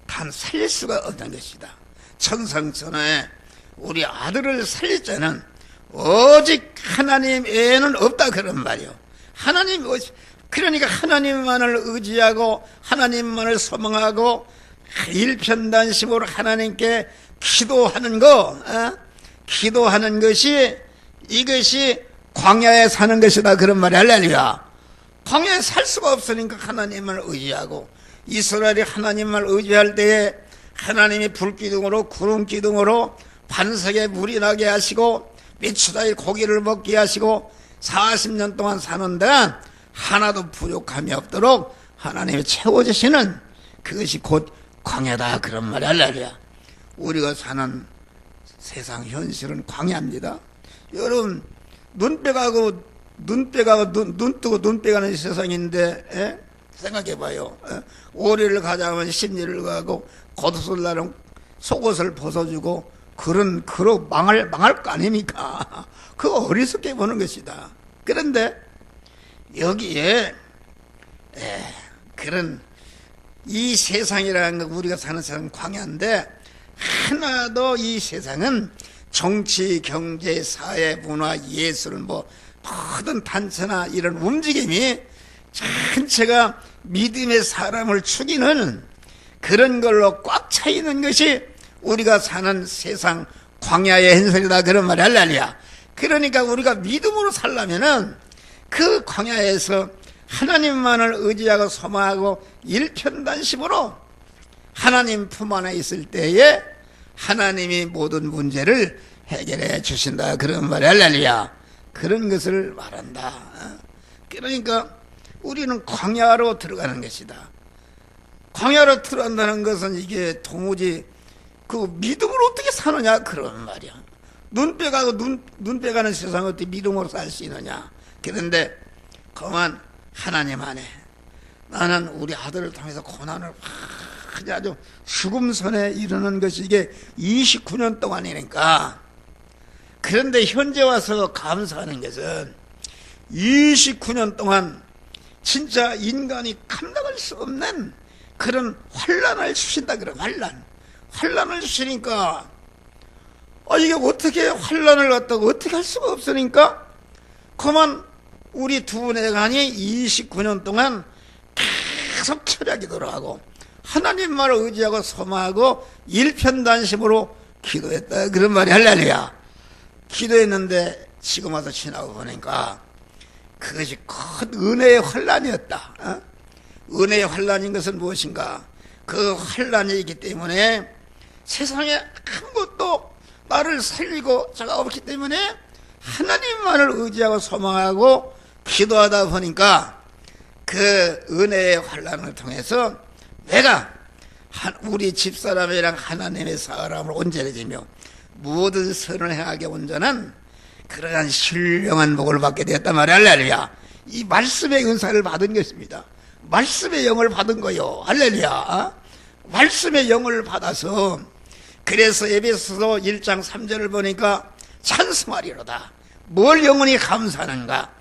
단 살릴 수가 없는 것이다. 천상천하에 우리 아들을 살릴 자는 오직 하나님 외에는 없다 그런 말이요. 하나님, 그러니까 하나님만을 의지하고 하나님만을 소망하고 일편단심으로 하나님께 기도하는 기도하는 것이 이것이 광야에 사는 것이다 그런 말이 할렐루야. 광야에 살 수가 없으니까 하나님을 의지하고 이스라엘이 하나님을 의지할 때에 하나님이 불기둥으로 구름기둥으로 반석에 물이 나게 하시고 메추다의 고기를 먹게 하시고 40년 동안 사는데 하나도 부족함이 없도록 하나님이 채워주시는 그것이 곧 광야다 그런 말이 할렐루야. 우리가 사는 세상 현실은 광야입니다. 여러분 눈 뜨고 눈 빼가는 세상인데 생각해봐요. 오리를 가자면 심리를 가고 겉옷을 나름 속옷을 벗어주고 그런 망할 거 아닙니까? 그거 어리석게 보는 것이다. 그런데 여기에 그런 이 세상이라는 거 우리가 사는 세상은 광야인데 하나도 이 세상은 정치, 경제, 사회, 문화, 예술 뭐 모든 단체나 이런 움직임이 전체가 믿음의 사람을 죽이는 그런 걸로 꽉 차 있는 것이 우리가 사는 세상 광야의 hen설이다 그런 말이 할렐루야. 그러니까 우리가 믿음으로 살려면은 그 광야에서 하나님만을 의지하고 소망하고 일편단심으로 하나님 품 안에 있을 때에 하나님이 모든 문제를 해결해 주신다 그런 말이 할렐루야. 그런 것을 말한다. 그러니까 우리는 광야로 들어가는 것이다. 광야로 들어간다는 것은 이게 도무지 그 믿음으로 어떻게 사느냐 그런 말이야. 눈 빼가는 세상을 어떻게 믿음으로 살 수 있느냐. 그런데 그만 하나님 안에 나는 우리 아들을 통해서 고난을 아주 죽음선에 이르는 것이 이게 29년 동안이니까. 그런데 현재 와서 감사하는 것은 29년 동안 진짜 인간이 감당할 수 없는 그런 환난을 주신다 그래. 환난을 주시니까 이게 어떻게 환난을 갖다가 어떻게 할 수가 없으니까 그만 우리 두 내간이 29년 동안 계속 철야기도를 하고 하나님만을 의지하고 소망하고 일편단심으로 기도했다 그런 말이 할렐루야. 기도했는데 지금 와서 지나고 보니까 그것이 큰 은혜의 환난이었다. 은혜의 환난인 것은 무엇인가? 그 환난이 있기 때문에 세상에 아무것도 나를 살리고 자가 없기 때문에 하나님만을 의지하고 소망하고 기도하다 보니까 그 은혜의 환란을 통해서 내가 우리 집사람이랑 하나님의 사람을 온전해지며 모든 선을 행하게 온전한 그러한 신령한 복을 받게 되었단 말이야. 할렐루야. 이 말씀의 은사를 받은 것입니다. 말씀의 영을 받은 거요. 할렐루야. 말씀의 영을 받아서 그래서 에베소서 1장 3절을 보니까 찬송하리로다. 뭘 영원히 감사하는가?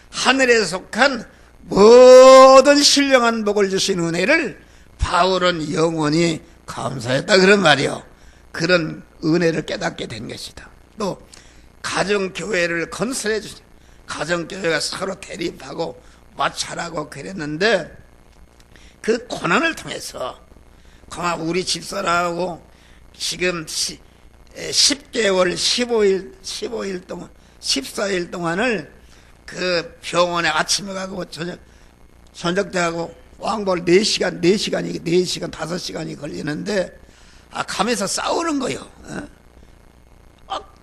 하늘에 속한 모든 신령한 복을 주신 은혜를 바울은 영원히 감사했다 그런 말이요. 그런 은혜를 깨닫게 된 것이다. 또 가정교회를 건설해 주자. 가정교회가 서로 대립하고 마찰하고 그랬는데 그 고난을 통해서 우리 집사람하고 지금 10개월 15일 동안 14일 동안을 그 병원에 아침에 가고 저녁 때 하고 왕복 4시간 5시간이 걸리는데 가면서 싸우는 거요.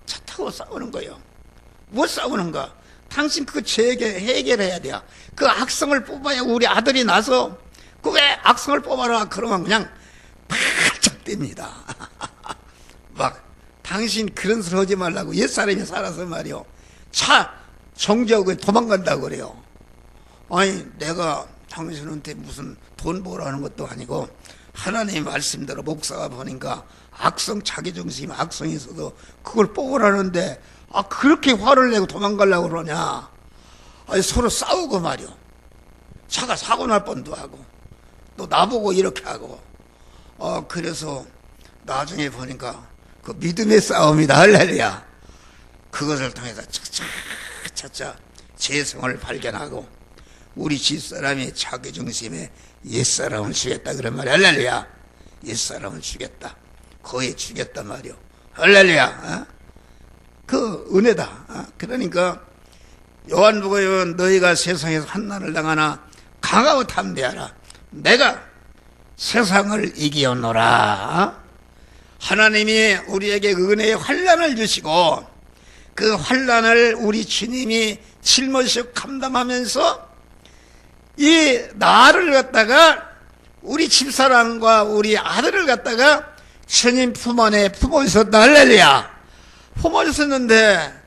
차 타고 싸우는 거요. 뭐 싸우는가? 당신 그 죄게 해결해야 돼요. 그 악성을 뽑아야 우리 아들이 나서 그 왜 악성을 뽑아라 그러면 그냥 팔짝 뗍니다. 막 당신 그런 소리 하지 말라고. 옛사람이 살아서 말이요. 차 정지하고 도망간다고 그래요. 아니 내가 당신한테 무슨 돈 벌어하는 것도 아니고 하나님의 말씀대로 목사가 보니까 악성 자기중심 악성이 있어도 그걸 뽑으라는데 그렇게 화를 내고 도망가려고 그러냐. 아니 서로 싸우고 말이요. 차가 사고 날 뻔도 하고 또 나보고 이렇게 하고 그래서 나중에 보니까 그 믿음의 싸움이다. 할렐루야. 그것을 통해서 차차 재성을 발견하고 우리 집사람이 자기중심에 옛사람을 주겠다 그런 말이야. 할렐루야. 옛사람을 주겠다. 거의 주겠단 말이요. 할렐루야. 그 은혜다. 그러니까 요한복음에 너희가 세상에서 환난을 당하나 강하고 담대하라. 내가 세상을 이기었노라. 하나님이 우리에게 은혜의 환난을 주시고 그 환난을 우리 주님이 짊어지고 감당하면서 이 나를 갖다가 우리 집사람과 우리 아들을 갖다가 주님 품 안에 품어주셨다. 할렐루야. 품어주셨는데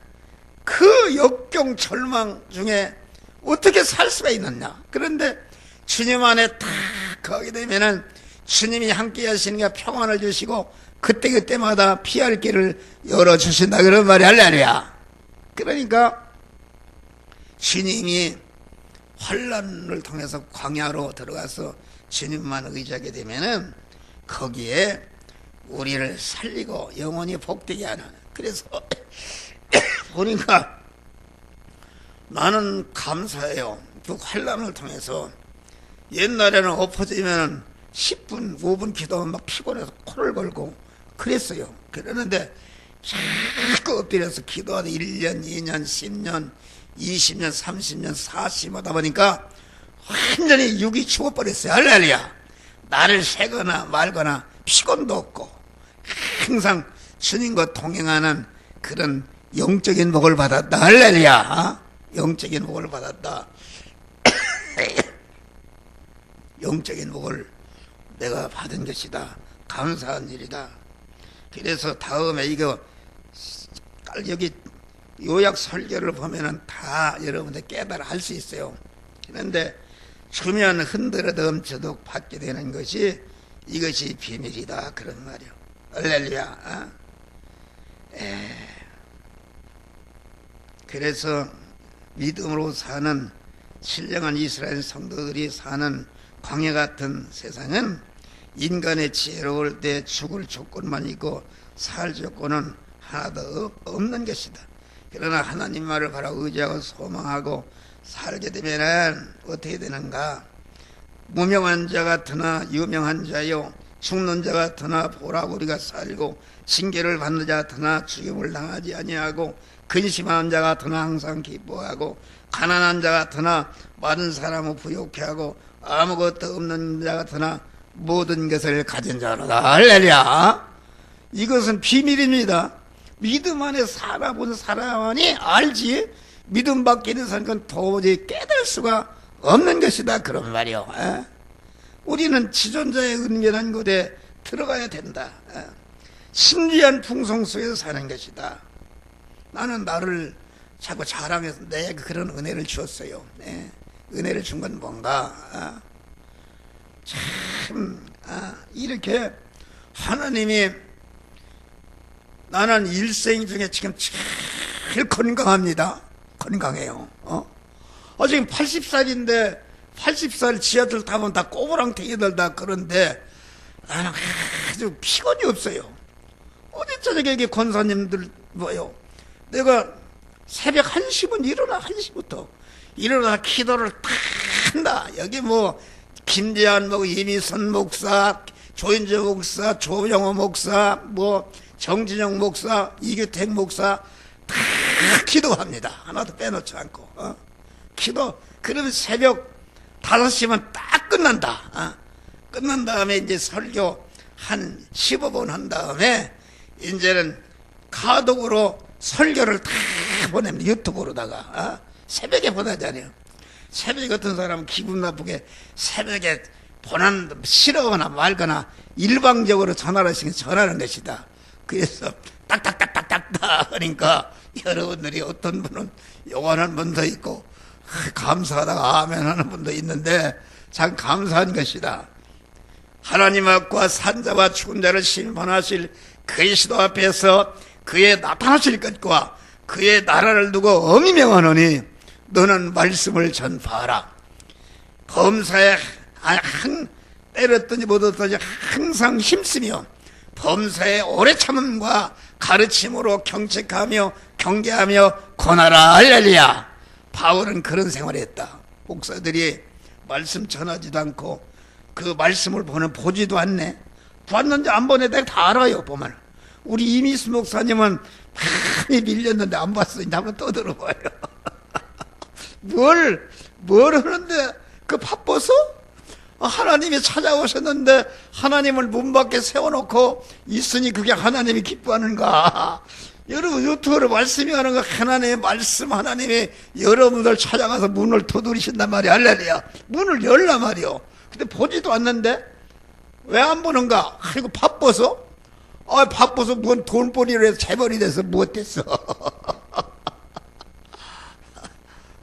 그 역경 절망 중에 어떻게 살 수가 있느냐. 그런데 주님 안에 딱 가게 되면은 주님이 함께 하시니까 평안을 주시고 그때마다 피할 길을 열어주신다 그런 말이 할렐루야. 그러니까 주님이 환난을 통해서 광야로 들어가서 주님만 의지하게 되면은 거기에 우리를 살리고 영원히 복되게 하는. 그래서 보니까 나는 감사해요. 그 환난을 통해서 옛날에는 엎어지면 10분 5분 기도하면 막 피곤해서 코를 걸고 그랬어요. 그러는데 자꾸 엎드려서 기도하다 1년 2년 10년 20년 30년 40년 하다 보니까 완전히 육이 죽어버렸어요. 할렐루야. 나를 세거나 말거나 피곤도 없고 항상 주님과 동행하는 그런 영적인 복을 받았다. 할렐루야. 영적인 복을 받았다. 영적인 복을 내가 받은 것이다. 감사한 일이다. 그래서 다음에 이거 여기 요약 설교를 보면은 다 여러분들 깨달아 할 수 있어요. 그런데 주면 흔들어 넘쳐도 받게 되는 것이 이것이 비밀이다 그런 말이요. 할렐루야. 그래서 믿음으로 사는 신령한 이스라엘 성도들이 사는 광야 같은 세상은 인간의 지혜로울 때 죽을 조건만 있고 살 조건은 하나도 없는 것이다. 그러나 하나님 말을 바라 의지하고 소망하고 살게 되면 어떻게 되는가? 무명한 자 같으나 유명한 자요, 죽는 자 같으나 보라고 우리가 살고 징계를 받는 자 같으나 죽임을 당하지 아니하고 근심하는 자 같으나 항상 기뻐하고 가난한 자 같으나 많은 사람을 부욕해 하고 아무것도 없는 자 같으나 모든 것을 가진 자로다. 할렐루야. 이것은 비밀입니다. 믿음 안에 살아본 사람이 알지, 믿음 밖에 있는 사람은 도저히 깨달을 수가 없는 것이다, 그런 말이요. 우리는 지존자의 은밀한 곳에 들어가야 된다. 신비한 풍성 속에서 사는 것이다. 나는 나를 자꾸 자랑해서 내게 그런 은혜를 주었어요. 은혜를 준 건 뭔가, 참 이렇게 하나님이, 나는 일생 중에 지금 제일 건강합니다. 건강해요. 지금 80살인데 80살 지하철 타면 다 꼬부랑탱이들 다 그런데 나는 아주 피곤이 없어요. 어제 저녁에 여기 권사님들 뭐요, 내가 새벽 1시면 일어나, 1시부터 일어나 기도를 다 한다. 여기 뭐 김재한 뭐 이미선 목사, 조인재 목사, 조영호 목사, 뭐 정진영 목사, 이규택 목사 다 기도합니다. 하나도 빼놓지 않고. 기도. 그러면 새벽 5시면 딱 끝난다. 끝난 다음에 이제 설교 한 15분 한 다음에 이제는 카톡으로 설교를 다 보냅니다. 유튜브로다가. 새벽에 보내잖아요. 새벽 같은 사람은 기분 나쁘게 새벽에 싫어하거나 말거나 일방적으로 전화를 하시면 전하는 것이다. 그래서 딱딱딱딱딱딱 하니까 여러분들이 어떤 분은 요원하는 분도 있고 감사하다가 아멘 하는 분도 있는데 참 감사한 것이다. 하나님 앞과 산자와 죽은 자를 심판하실 그리스도 앞에서 그의 나타나실 것과 그의 나라를 두고 엄히 명하노니 너는 말씀을 전파하라. 범사에 때렸든지 못 얻든지 항상 힘쓰며 범사에 오래 참음과 가르침으로 경책하며 경계하며 권하라. 할렐루야. 바울은 그런 생활을 했다. 목사들이 말씀 전하지도 않고 그 말씀을 보지도 않네. 봤는지 안 보내 내가 다 알아요. 보면 우리 이미수 목사님은 많이 밀렸는데 안 봤어. 이제 한번 떠들어봐요. 뭘 하는데 그 바빠서? 하나님이 찾아오셨는데 하나님을 문 밖에 세워놓고 있으니 그게 하나님이 기뻐하는가? 여러분 유튜브로 말씀이 하는 거, 하나님의 말씀, 하나님이 여러분들 찾아가서 문을 두드리신단 말이야. 할렐루야. 문을 열란 말이요. 근데 보지도 않는데 왜 안 보는가? 아이고 바빠서? 바빠서 뭔 돈벌이를 해서 재벌이 돼서 무엇했어?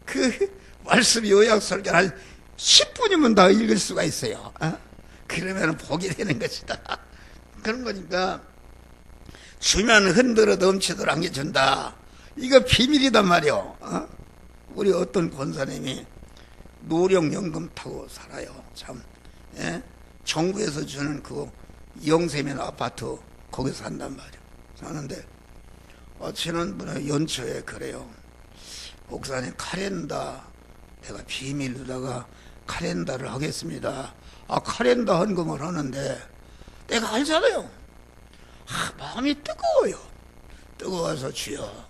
그 말씀 요약 설교 한 10분이면 다 읽을 수가 있어요. 그러면 복이 되는 것이다. 그런 거니까 주면 흔들어 넘치도록 안겨준다. 이거 비밀이단 말이요. 우리 어떤 권사님이 노령연금 타고 살아요. 참, 정부에서 주는 그 영세면 아파트 거기서 산단 말이요. 사는데 지난번에 연초에 그래요. 목사님 카렌다, 내가 비밀로다가 카렌다를 하겠습니다. 카렌다 헌금을 하는데 내가 알잖아요. 마음이 뜨거워요. 뜨거워서 주여,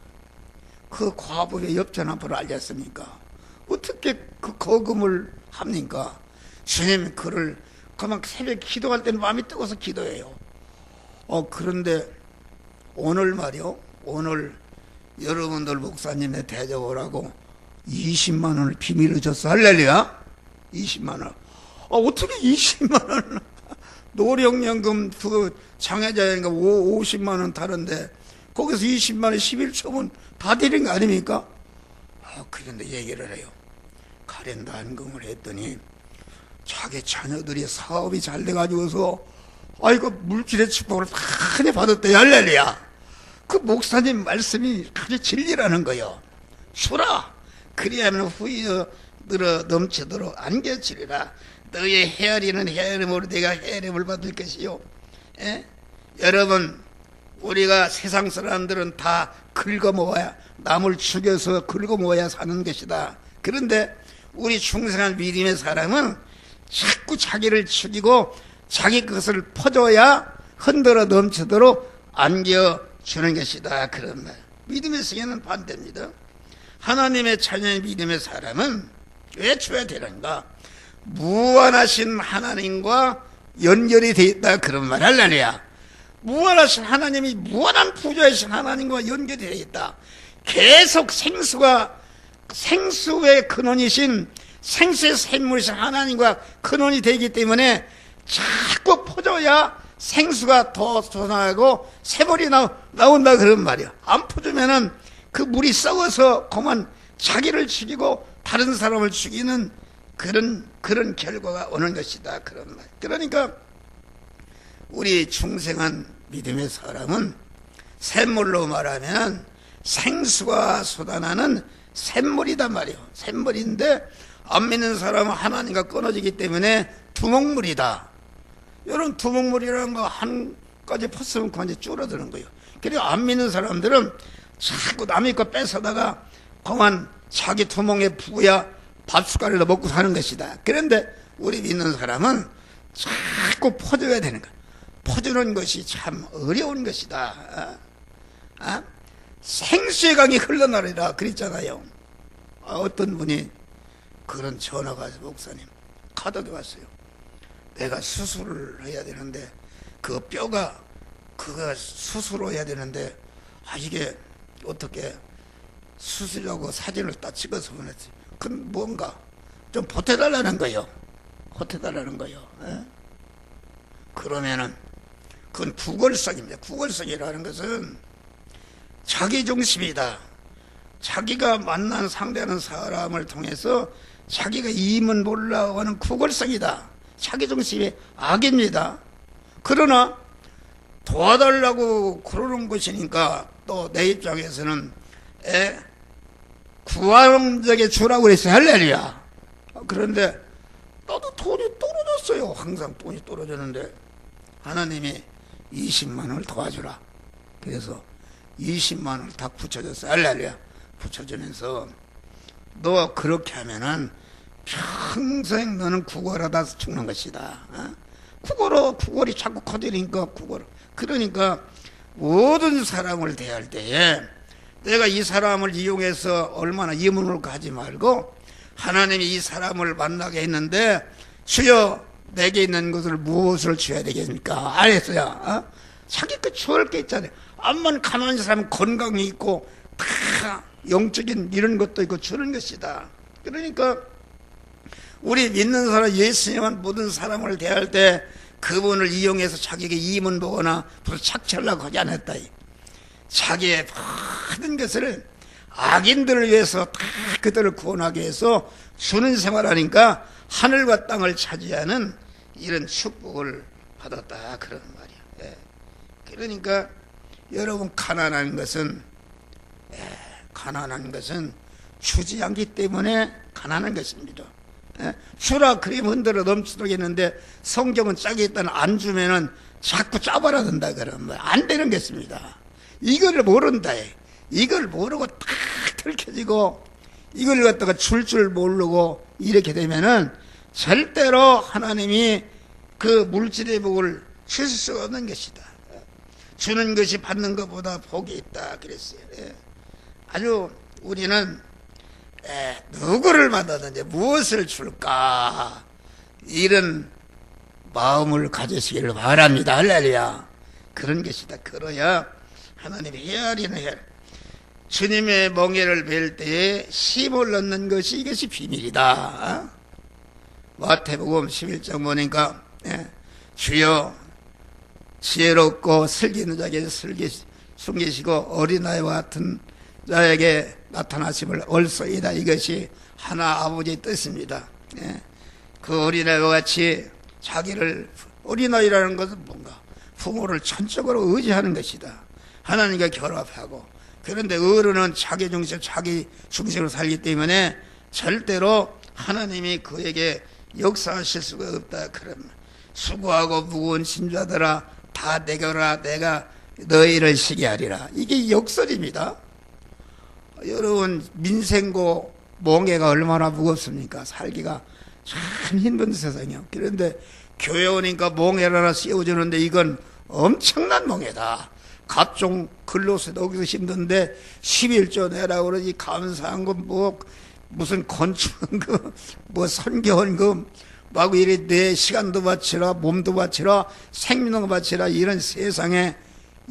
그 과부의 엽전함을 알렸습니까? 어떻게 그 거금을 합니까? 주님 그를 그만 새벽 기도할 때는 마음이 뜨거워서 기도해요. 그런데 오늘 말이요, 오늘 여러분들 목사님의 대접을 20만 원을 비밀로 줬어. 할렐루야. 20만 원. 어떻게 20만 원? 노령연금 그 장애자연금 50만 원 다른데 거기서 20만 원 11초면 다 드린 거 아닙니까? 그런데 얘기를 해요. 카렌다 헌금을 했더니 자기 자녀들이 사업이 잘 돼가지고서 아이고 물질의 축복을 많이 받았대. 할렐루야. 그 목사님 말씀이 아주 진리라는 거요. 주라. 그리하면 후에 늘어 넘치도록 안겨주리라. 너의 헤아리는 헤아림으로 내가 헤아림을 받을 것이요. 여러분, 우리가 세상 사람들은 다 긁어모아야, 남을 죽여서 긁어모아야 사는 것이다. 그런데 우리 중생한 믿음의 사람은 자꾸 자기를 죽이고 자기 것을 퍼줘야 흔들어 넘치도록 안겨주는 것이다. 그런 말. 믿음의 성에는 반대입니다. 하나님의 자녀의 믿음의 사람은 왜 줘야 되는가? 무한하신 하나님과 연결이 되어 있다. 그런 말 할렐루야. 무한하신 하나님이 무한한 부자이신 하나님과 연결이 되어 있다. 계속 생수의 근원이신 생수의 샘물이신 하나님과 근원이 되기 때문에 자꾸 퍼줘야 생수가 더 솟아나고 샘물이 나온다 그런 말이야. 안 퍼주면은 그 물이 썩어서 그만 자기를 죽이고 다른 사람을 죽이는 그런 결과가 오는 것이다 그런 말. 그러니까 우리 중생한 믿음의 사람은 샘물로 말하면 생수가 쏟아나는 샘물이단 말이에요. 샘물인데 안 믿는 사람은 하나님과 끊어지기 때문에 두목물이다. 이런 두목물이라는 거 한 가지 퍼쓰면 그만 줄어드는 거예요. 그리고 안 믿는 사람들은 자꾸 남의 거 뺏어다가 그만 자기 두목에 부어야 밥숟가락으로 먹고 사는 것이다. 그런데 우리 믿는 사람은 자꾸 퍼줘야 되는 거야. 퍼주는 것이 참 어려운 것이다. 생수의 강이 흘러나리라 그랬잖아요. 어떤 분이 그런 전화가 와서 목사님 카드가 왔어요. 내가 수술을 해야 되는데 그 뼈가 그거 수술을 해야 되는데 이게 어떻게 수술하고 사진을 딱 찍어서 보냈지. 그건 뭔가 좀 보태달라는 거요. 보태달라는 거요. 그러면은 그건 구걸성입니다. 구걸성이라는 것은 자기중심이다. 자기가 만난 상대하는 사람을 통해서 자기가 이임은 몰라고 하는 구걸성이다. 자기중심이 악입니다. 그러나 도와달라고 그러는 것이니까 또 내 입장에서는 구원적에 주라고 그랬어요. 할렐루야. 그런데 나도 돈이 떨어졌어요. 항상 돈이 떨어졌는데 하나님이 20만 원을 도와주라. 그래서 20만 원을 다 붙여줬어요. 할렐루야. 붙여주면서 너 그렇게 하면은 평생 너는 구걸하다 죽는 것이다. 구걸이 자꾸 커지니까 그러니까 모든 사람을 대할 때에 내가 이 사람을 이용해서 얼마나 이문을 가지 말고 하나님이 이 사람을 만나게 했는데 주여 내게 있는 것을 무엇을 줘야 되겠습니까? 알겠어요? 자기 그 주할 게 있잖아요. 암만 가난한 사람은 건강이 있고 다 영적인 이런 것도 있고 주는 것이다. 그러니까 우리 믿는 사람 예수님은 모든 사람을 대할 때 그분을 이용해서 자기에게 이문 보거나 무슨 착취하려고 하지 않았다. 자기의 모든 것을 악인들을 위해서 다 그들을 구원하기 위해서 주는 생활하니까 하늘과 땅을 차지하는 이런 축복을 받았다 그런 말이야. 그러니까 여러분 가난한 것은 주지 않기 때문에 가난한 것입니다. 주라 그림 흔들어 넘치도록 했는데 성경은 짝이 있다는 안 주면은 자꾸 짜버려 든다 그러면 안 되는 것입니다. 이걸 모른다. 이걸 모르고 딱 들켜지고 이걸 갖다가 줄 모르고 이렇게 되면은 절대로 하나님이 그 물질의 복을 주실 수 없는 것이다. 주는 것이 받는 것보다 복이 있다 그랬어요. 아주 우리는 누구를 만나든지 무엇을 줄까 이런 마음을 가지시기를 바랍니다. 할렐루야. 그런 것이다. 그래야 하나님이 헤아리는 헤아리. 주님의 멍에를 뵐 때에 심을 넣는 것이 이것이 비밀이다. 마태복음 11장 보니까 주여 지혜롭고 슬기 있는 자에게 숨기시고 어린아이와 같은 자에게 나타나심을 올소이다. 이것이 하나 아버지의 뜻입니다. 그 어린아이와 같이 자기를 어린아이라는 것은 뭔가 부모를 전적으로 의지하는 것이다. 하나님과 결합하고 그런데 어른은 자기 중심으로 살기 때문에 절대로 하나님이 그에게 역사하실 수가 없다. 그럼 수고하고 무거운 짐자들아 다 내겨라 내가 너희를 쉬게 하리라. 이게 역설입니다. 여러분 민생고 멍에가 얼마나 무겁습니까? 살기가 참 힘든 세상이요. 그런데 교회 오니까 멍에를 하나 씌워주는데 이건 엄청난 멍에다. 각종 근로세도 여기서 힘든데 11조 내라고 그러지. 감사한 건 무슨 건축원금 선교원금 막 이래 내 시간도 바치라, 몸도 바치라, 생명도 바치라, 이런 세상에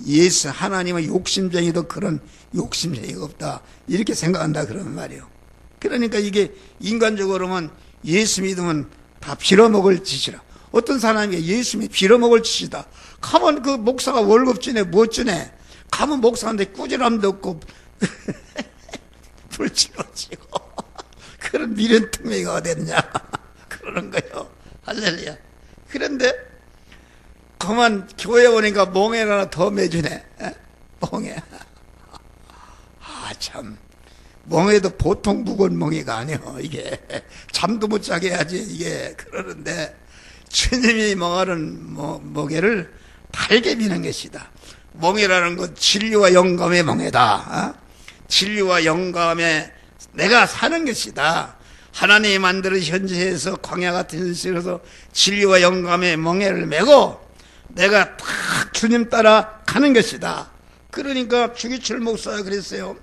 예수 하나님의 욕심쟁이도 그런 욕심쟁이가 없다, 이렇게 생각한다 그러는 말이에요. 그러니까 이게 인간적으로는 예수 믿으면 다 빌어먹을 짓이라. 어떤 사람이 예수 믿으면 빌어먹을 짓이다. 가면 그 목사가 월급 주네, 뭐 주네. 가면 목사한테 꾸지람도 없고 불치러지고 그런 미련특명이가 어딨냐 그러는 거예요. 할렐루야. 그런데 그만 교회 오니까 멍에를 하나 더 매주네. 멍에. 아, 참. 멍에도 보통 무거운 멍에가 아니요. 이게 잠도 못 자게 해야지 이게. 그러는데 주님이 멍하는 멍에를 달게 미는 것이다. 멍에라는 건 진리와 영감의 멍에다. 진리와 영감에 내가 사는 것이다. 하나님이 만들어 현재에서 광야 같은 현실에서 진리와 영감의 멍에를 메고 내가 딱 주님 따라 가는 것이다. 그러니까 주기철 목사가 그랬어요.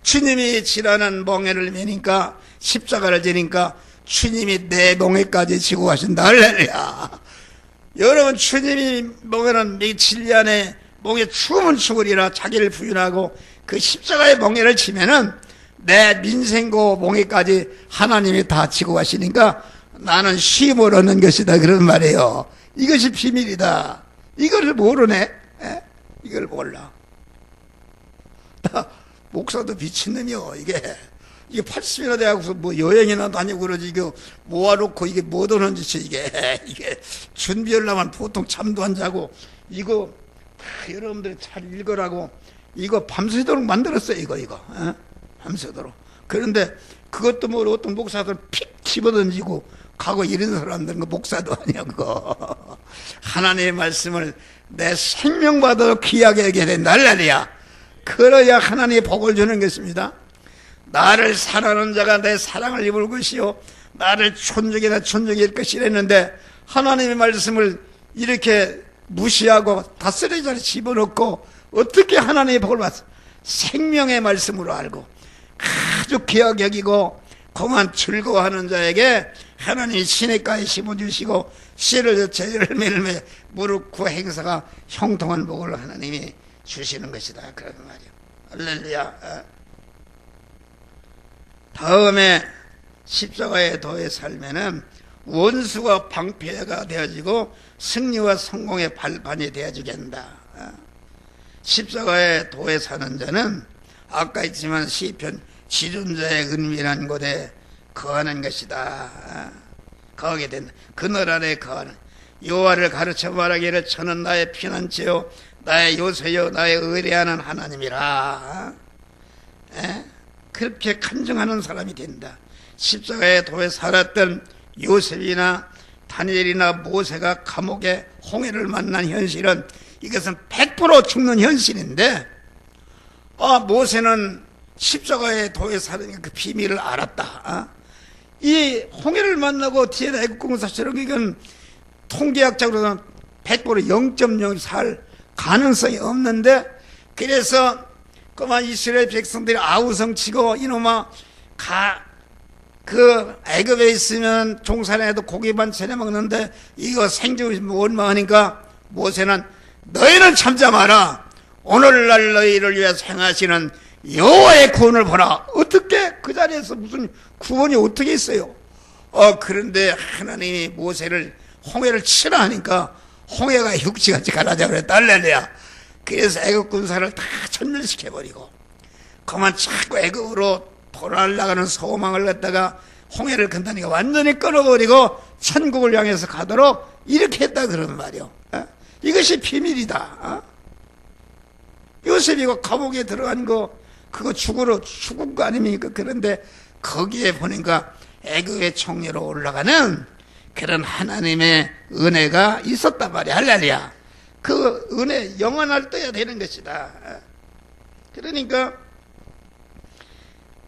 주님이 지라는 멍에를 메니까, 십자가를 지니까 주님이 내 멍에까지 지고 가신다. 할렐루야. 여러분, 주님이 멍에는 이 진리 안에 멍에 죽으면 죽으리라 자기를 부인하고 그 십자가의 멍에를 치면은 내 민생고 멍에까지 하나님이 다 지고 가시니까 나는 쉼을 얻는 것이다, 그런 말이에요. 이것이 비밀이다. 이걸 모르네. 이걸 몰라. 목사도 미친놈이요. 이게 80이나 돼갖고서 뭐 여행이나 다니고 그러지, 이거 모아놓고 이게 뭐 하는 짓이 이게 준비하려면 보통 잠도 안 자고, 이거 여러분들이 잘 읽으라고 이거 밤새도록 만들었어요. 이거 밤새도록. 그런데 그것도 뭐 어떤 목사들 픽 집어던지고 가고 이런 사람들은 그 목사도 아니야. 그거 하나님의 말씀을 내 생명보다도 귀하게 여겨야 된다. 할렐루야. 그래야 하나님의 복을 주는 것입니다. 나를 사랑하는 자가 내 사랑을 입을 것이요 나를 촌적이나 촌적일 것이랬는데 하나님의 말씀을 이렇게 무시하고 다스레 자리에 집어넣고 어떻게 하나님의 복을 받습니까? 생명의 말씀으로 알고 아주 귀하게 여기고 그만 즐거워하는 자에게 하나님이 시냇가에 심어주시고 씨를 젖어 열매를 무릎 구 행사가 형통한 복을 하나님이 주시는 것이다, 그런 말이요. 할렐루야. 다음에 십자가의 도에 살면은 원수가 방패가 되어지고 승리와 성공의 발판이 되어지게 한다. 십자가의 도에 사는 자는 아까 있지만 시편 지존자의 은밀한 곳에 거하는 것이다. 거하게 된다. 그늘 아래 거하는. 여호와를 가르쳐 말하기를 저는 나의 피난처요 나의 요새요 나의 의뢰하는 하나님이라. 그렇게 간증하는 사람이 된다. 십자가의 도에 살았던 요셉이나 다니엘이나 모세가 감옥에 홍해를 만난 현실은 이것은 100% 죽는 현실인데, 모세는 십자가의 도에 사는 그 비밀을 알았다. 이 홍해를 만나고 뒤에 애국공사처럼 이건 통계학적으로는 100% 0.0 살 가능성이 없는데, 그래서 그만 이스라엘 백성들이 아우성치고 이놈아 그 애굽에 있으면 종살이해도 고기만 차려 먹는데 이거 생존이 원망하니까 모세는 너희는 참자 마라. 오늘날 너희를 위해 행하시는 여호와의 구원을 보라. 어떻게 그 자리에서 무슨 구원이 어떻게 있어요? 그런데 하나님이 모세를 홍해를 치라 하니까 홍해가 육지같이 가라져 그랬다. 할렐루야. 그래서 애굽 군사를 다 전멸시켜버리고 그만 자꾸 애굽으로 돌아가는 소망을 갖다가 홍해를 건너니까 완전히 끊어버리고 천국을 향해서 가도록 이렇게 했다 그러는 말이요. 이것이 비밀이다. 요셉이가 감옥에 들어간 거 그거 죽은 거 아닙니까? 그런데 거기에 보니까 애굽의 총리로 올라가는 그런 하나님의 은혜가 있었단 말이야. 할렐루야. 그 은혜 영원할 때야 되는 것이다. 그러니까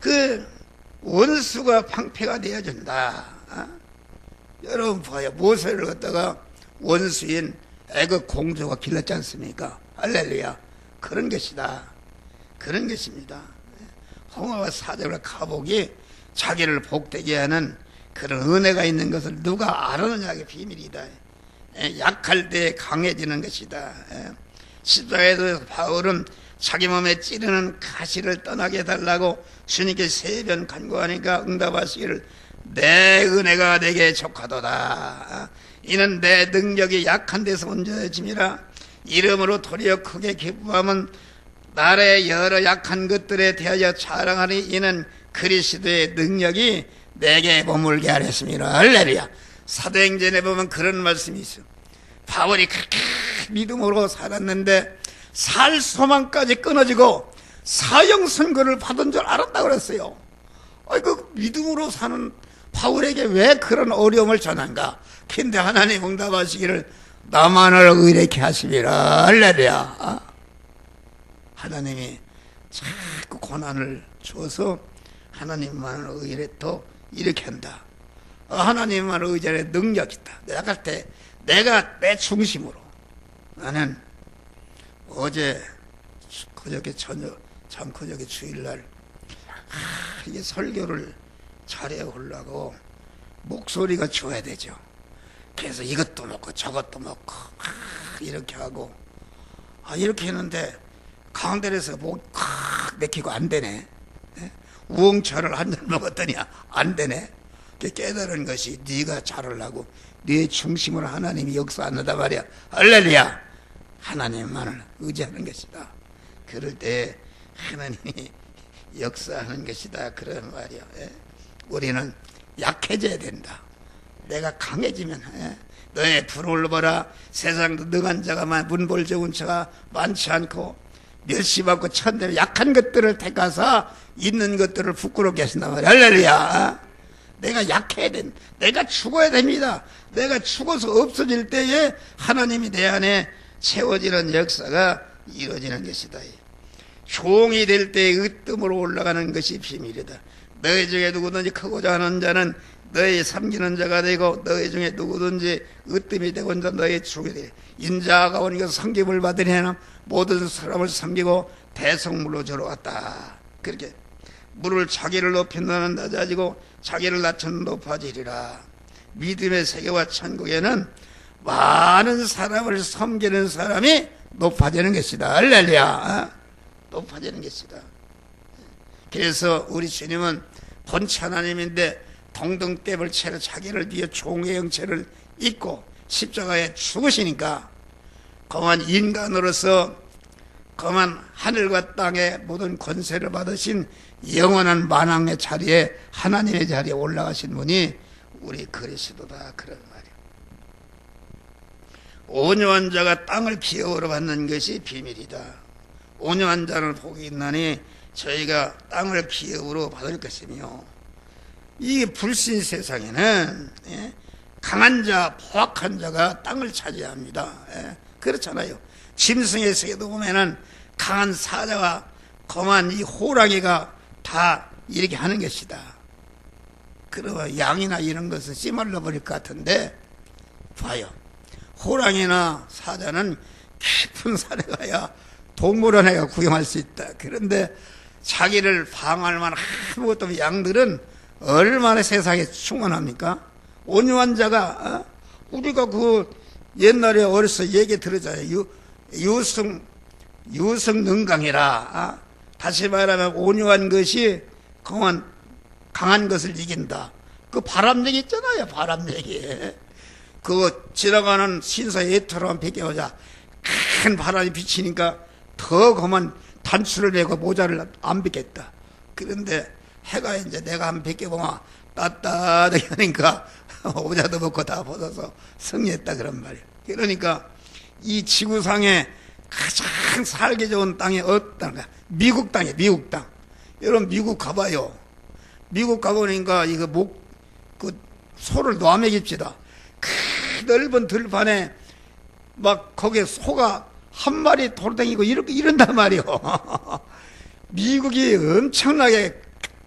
그 원수가 방패가 되어준다. 여러분 봐요. 모세를 갖다가 원수인 애굽 공주가 길렀지 않습니까? 할렐루야. 그런 것이다. 그런 것입니다. 홍해와 사자와 가복이 자기를 복되게 하는 그런 은혜가 있는 것을 누가 알았느냐의 비밀이다. 약할 때 강해지는 것이다. 십자가에서 바울은 자기 몸에 찌르는 가시를 떠나게 해달라고 주님께 3번 간구하니까 응답하시기를 내 은혜가 내게 족하도다. 이는 내 능력이 약한 데서 온전해짐이라. 이름으로 도리어 크게 기뻐하면 나의 여러 약한 것들에 대하여 자랑하니 이는 그리스도의 능력이 내게 머물게 하렸습니다. 할렐루야. 사도행전에 보면 그런 말씀이 있어요. 바울이 그렇게 믿음으로 살았는데 살 소망까지 끊어지고 사형 선고를 받은 줄 알았다고 그랬어요. 그 믿음으로 사는 바울에게 왜 그런 어려움을 전한가? 근데 하나님 응답하시기를 나만을 의롭게 하심이라. 할렐루야. 하나님이 자꾸 고난을 줘서 하나님만을 의롭게 이렇게 한다. 하나님만을 의지하는 능력이 있다. 내가 갈 때 내가 내 중심으로. 나는 어제 그저께 저녁 참 그저께 주일날 이게 설교를 잘해 오려고 목소리가 좋아야 되죠. 그래서 이것도 먹고 저것도 먹고 이렇게 하고 이렇게 했는데 강대에서 목 맥히고 안 되네. 우엉차를 한 잔 먹었더니 안 되네. 깨달은 것이 네가 잘하려고 네 중심으로 하나님이 역사한다 말이야. 할렐루야. 하나님만을 의지하는 것이다. 그럴 때 하나님이 역사하는 것이다. 그런 말이야. 우리는 약해져야 된다. 내가 강해지면 너의 부를 보라. 세상도 능한 자가 문벌 좋은 자가 많지 않고 멸시받고 천대 약한 것들을 택하사 있는 것들을 부끄럽게 하신단 말이야. 할렐루야. 내가 약해야 된다. 내가 죽어야 됩니다. 내가 죽어서 없어질 때에 하나님이 내 안에 채워지는 역사가 이루어지는 것이다. 종이 될 때의 으뜸으로 올라가는 것이 비밀이다. 너희 중에 누구든지 크고자 하는 자는 너희 섬기는 자가 되고 너희 중에 누구든지 으뜸이 되고자 너희 주게 되리. 인자가 오니까 섬김을 받으려면 모든 사람을 섬기고 대성물로 저러 왔다. 그렇게 물을 자기를 높인 자는 낮아지고 자기를 낮춘 높아지리라. 믿음의 세계와 천국에는 많은 사람을 섬기는 사람이 높아지는 것이다. 할렐루야. 높아지는 것이다. 그래서 우리 주님은 본체 하나님인데 동등됨을 채로 자기를 위해 종의 형체를 입고 십자가에 죽으시니까 그만 인간으로서 그만 하늘과 땅의 모든 권세를 받으신 영원한 만왕의 자리에 하나님의 자리에 올라가신 분이 우리 그리스도다. 그런 말이에요. 온유한 자가 땅을 기업으로 받는 것이 비밀이다. 온유한 자는 복이 있나니 저희가 땅을 기업으로 받을 것이며, 이 불신 세상에는 강한 자, 포악한 자가 땅을 차지합니다. 그렇잖아요. 짐승의 세계도 보면은 강한 사자가 거만 이 호랑이가 다 이렇게 하는 것이다. 그러면 양이나 이런 것은 씨말라 버릴 것 같은데, 봐요. 호랑이나 사자는 깊은 산에 가야 동물원에 가 구경할 수 있다. 그런데 자기를 방어할 만한 아무것도 없는 양들은 얼마나 세상에 충만합니까? 온유한 자가, 우리가 그 옛날에 어려서 얘기 들었잖아요. 유승능강이라. 다시 말하면 온유한 것이 강한 것을 이긴다. 그 바람 얘기 있잖아요. 바람 얘기. 그 지나가는 신사 예토로만 비껴보자. 큰 바람이 비치니까 더 그만 단추를 메고 모자를 안 벗겠다. 그런데 해가 이제 내가 한번 벗겨보면 따뜻하게 하니까 모자도 벗고 다 벗어서 승리했다. 그런 말이에요. 그러니까 이 지구상에 가장 살기 좋은 땅이 어떤가? 미국 땅이에요. 미국 땅. 여러분 미국 가봐요. 미국 가보니까 이거 그 소를 놔먹입시다. 그 넓은 들판에 막 거기에 소가 한 마리 돌아다니고 이런단 말이요. 미국이 엄청나게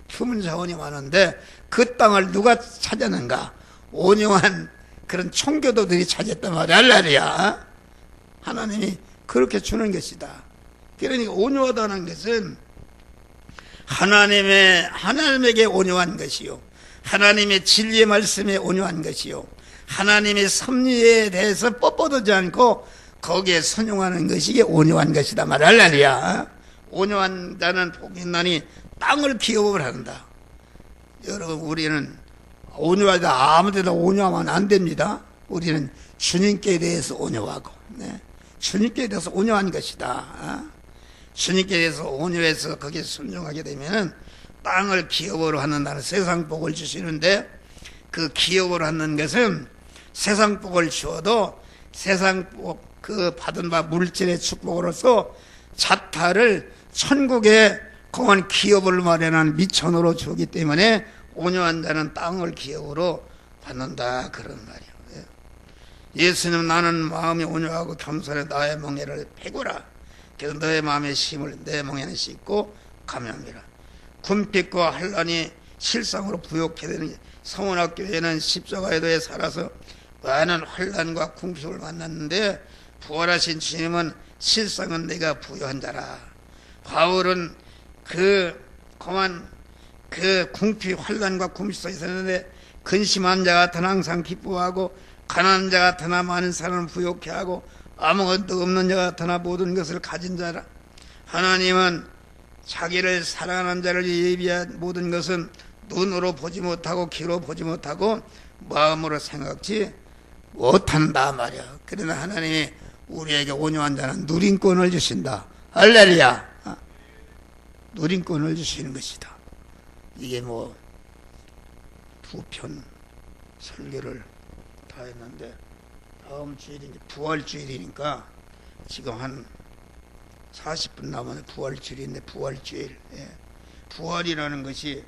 휴문 자원이 많은데 그 땅을 누가 찾았는가? 온유한 그런 총교도들이 찾았단 말이야. 할렐루야. 하나님이 그렇게 주는 것이다. 그러니까 온유하다는 것은 하나님에게 온유한 것이요, 하나님의 진리의 말씀에 온유한 것이요, 하나님의 섭리에 대해서 뻣뻣하지 않고 거기에 순종하는 것이 이게 온유한 것이다 말할라니야. 온유한 자는 복이 있나니 땅을 기업을 한다. 여러분, 우리는 온유하다 아무 데나 온유하면 안 됩니다. 우리는 주님께 대해서 온유하고, 주님께 대해서 온유한 것이다. 주님께 대해서 온유해서 거기에 순종하게 되면 땅을 기업으로 하는다는 세상 복을 주시는데, 그 기업으로 하는 것은 세상 복을 주어도 세상 복 그 받은 바 물질의 축복으로서 자타를 천국에 공한 기업을 마련한 미천으로 주기 때문에 온유한 자는 땅을 기업으로 받는다, 그런 말이에요. 예수님, 나는 마음이 온유하고 겸손해 나의 멍에를 패구라. 그래서 너의 마음의 심을 내 멍에는 씻고 감염이라. 군핍과 환난이 실상으로 부욕해 되는 성원학교에는 십자가에 살아서 많은 환난과 궁핍을 만났는데, 부활하신 주님은 실상은 내가 부유한 자라. 바울은 그만 궁핍 환난과 궁핍 속에 있었는데, 근심한 자 같으나 항상 기뻐하고, 가난한 자 같으나 많은 사람을 부욕해 하고, 아무것도 없는 자 같으나 모든 것을 가진 자라. 하나님은 자기를 사랑하는 자를 예비한 모든 것은 눈으로 보지 못하고 귀로 보지 못하고 마음으로 생각지 못한다 말이야. 그러나 하나님이 우리에게 온유한 자는 누린권을 주신다. 할렐루야. 누린권을 주시는 것이다. 이게 뭐 두 편 설교를 다 했는데, 다음 주일이 부활주일이니까 지금 한 40분 남았는데, 부활주일인데, 부활주일. 부활이라는 것이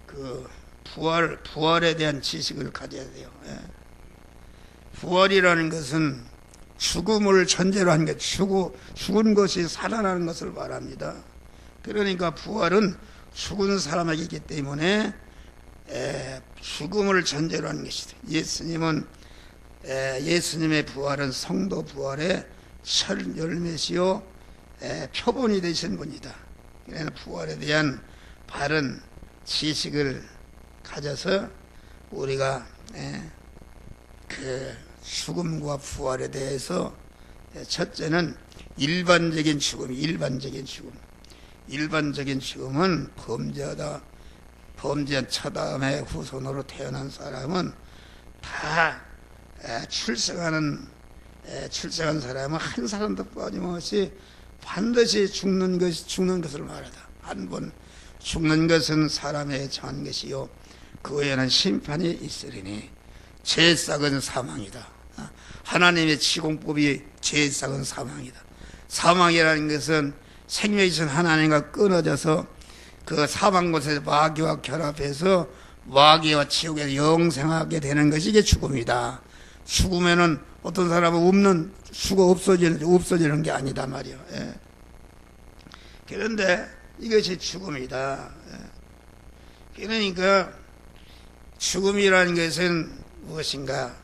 그 부활에 대한 지식을 가져야 돼요. 부활이라는 것은 죽음을 전제로 한 것, 죽은 것이 살아나는 것을 말합니다. 그러니까 부활은 죽은 사람에게 있기 때문에 죽음을 전제로 한 것이다. 예수님의 부활은 성도 부활의 첫 열매시요 표본이 되신 분이다. 그래서 부활에 대한 바른 지식을 가져서 우리가 그 죽음과 부활에 대해서, 첫째는 일반적인 죽음. 일반적인 죽음은 범죄한 처다음의 후손으로 태어난 사람은 다 출생한 사람은 한 사람도 빠짐없이 반드시 죽는 것을 말하다. 한 번 죽는 것은 사람의 정한 것이요, 그 외에는 심판이 있으리니 죄의 싹은 사망이다. 하나님의 지공법이 죄의 싹은 사망이다. 사망이라는 것은 생명이신 하나님과 끊어져서 그 사망 곳에서 마귀와 결합해서 마귀와 지옥에서 영생하게 되는 것이 이게 죽음이다. 죽으면은 어떤 사람은 없어지는 게 아니다 말이요. 그런데 이것이 죽음이다. 그러니까 죽음이라는 것은 무엇인가?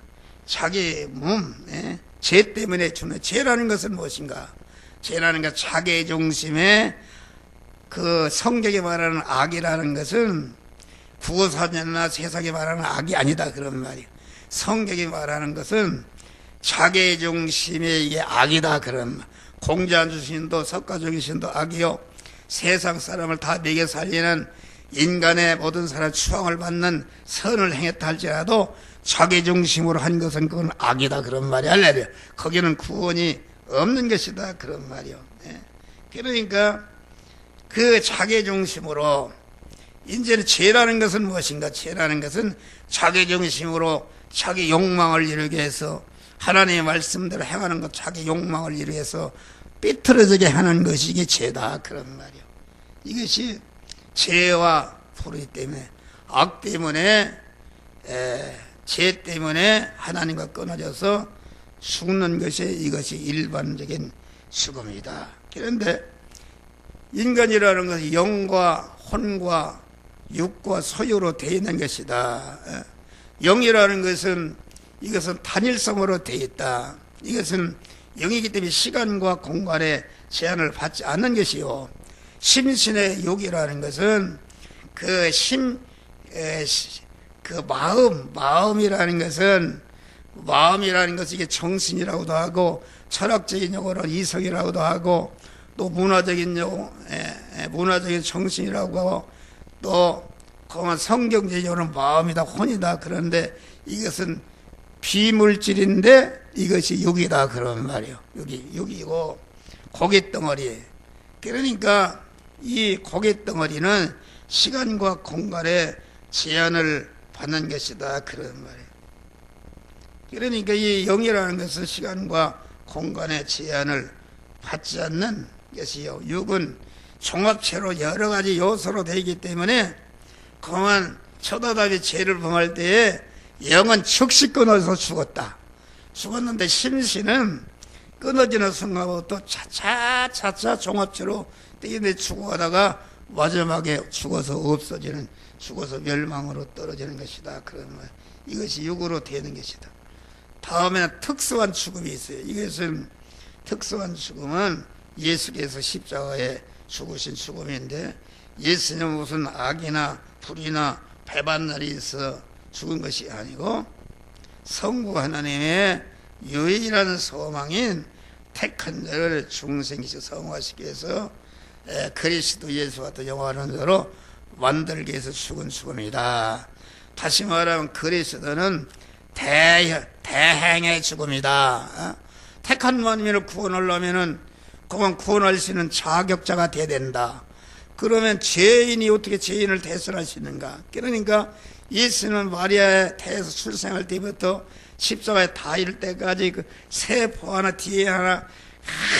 자기 몸, 죄 때문에 죽는. 죄라는 것은 무엇인가? 죄라는 것, 자기 중심의 그 성경에 말하는 악이라는 것은 구호사전이나 세상에 말하는 악이 아니다, 그런 말이에요. 성경이 말하는 것은 자기 중심의 이게 악이다, 그런 말. 공자 주신도 석가정신도 악이요, 세상 사람을 다 먹여 살리는 인간의 모든 사람 추앙을 받는 선을 행했다 할지라도 자기 중심으로 한 것은 그건 악이다, 그런 말이 할래요. 거기는 구원이 없는 것이다, 그런 말이요. 그러니까 그 자기 중심으로, 이제는 죄라는 것은 무엇인가? 죄라는 것은 자기 중심으로 자기 욕망을 이루게 해서 하나님의 말씀대로 행하는 것, 자기 욕망을 이루게 해서 삐뚤어지게 하는 것이 이게 죄다, 그런 말이요. 이것이 죄와 불의 때문에, 악 때문에, 죄 때문에 하나님과 끊어져서 죽는 것이, 이것이 일반적인 죽음이다. 그런데 인간이라는 것은 영과 혼과 육과 소유로 되어 있는 것이다. 영이라는 것은, 이것은 단일성으로 되어 있다. 이것은 영이기 때문에 시간과 공간에 제한을 받지 않는 것이요, 심신의 욕이라는 것은 그 그 마음이라는 것은 이게 정신이라고도 하고, 철학적인 용어로 이성이라고도 하고, 또 문화적인 정신이라고 하고, 또 성경적인 용어는 마음이다, 혼이다. 그런데 이것은 비물질인데 이것이 육이다, 그런 말이에요. 육이고 고깃덩어리. 그러니까 이 고깃덩어리는 시간과 공간의 제한을 받는 것이다, 그런 말이에요. 그러니까 이 영이라는 것은 시간과 공간의 제한을 받지 않는 것이요. 육은 종합체로 여러 가지 요소로 되기 때문에 그만 초다답이 죄를 범할 때에 영은 즉시 끊어서 죽었는데 심신은 끊어지는 순간부터 차차 종합체로 뛰어내 죽어가다가 마지막에 죽어서 멸망으로 떨어지는 것이다, 그런 말. 이것이 육으로 되는 것이다. 다음에는 특수한 죽음이 있어요. 이것은 특수한 죽음은 예수께서 십자가에 죽으신 죽음인데, 예수님은 무슨 악이나 불이나 배반날이 있어 죽은 것이 아니고 성부 하나님의 유일한 소망인 택한 자를 중생이시 성화시키 위해서 그리스도 예수와 또 영원한 자로 만들기 위해서 죽은 죽음이다. 다시 말하면 그리스도는 대행의 죽음이다. 택한 만민을 구원하려면은 그만 구원할 수 있는 자격자가 돼야 된다. 그러면 죄인이 어떻게 죄인을 대신할 수 있는가? 그러니까 예수는 마리아의 태에서 출생할 때부터 십자가에 닿을 때까지 그 세포 하나 뒤에 하나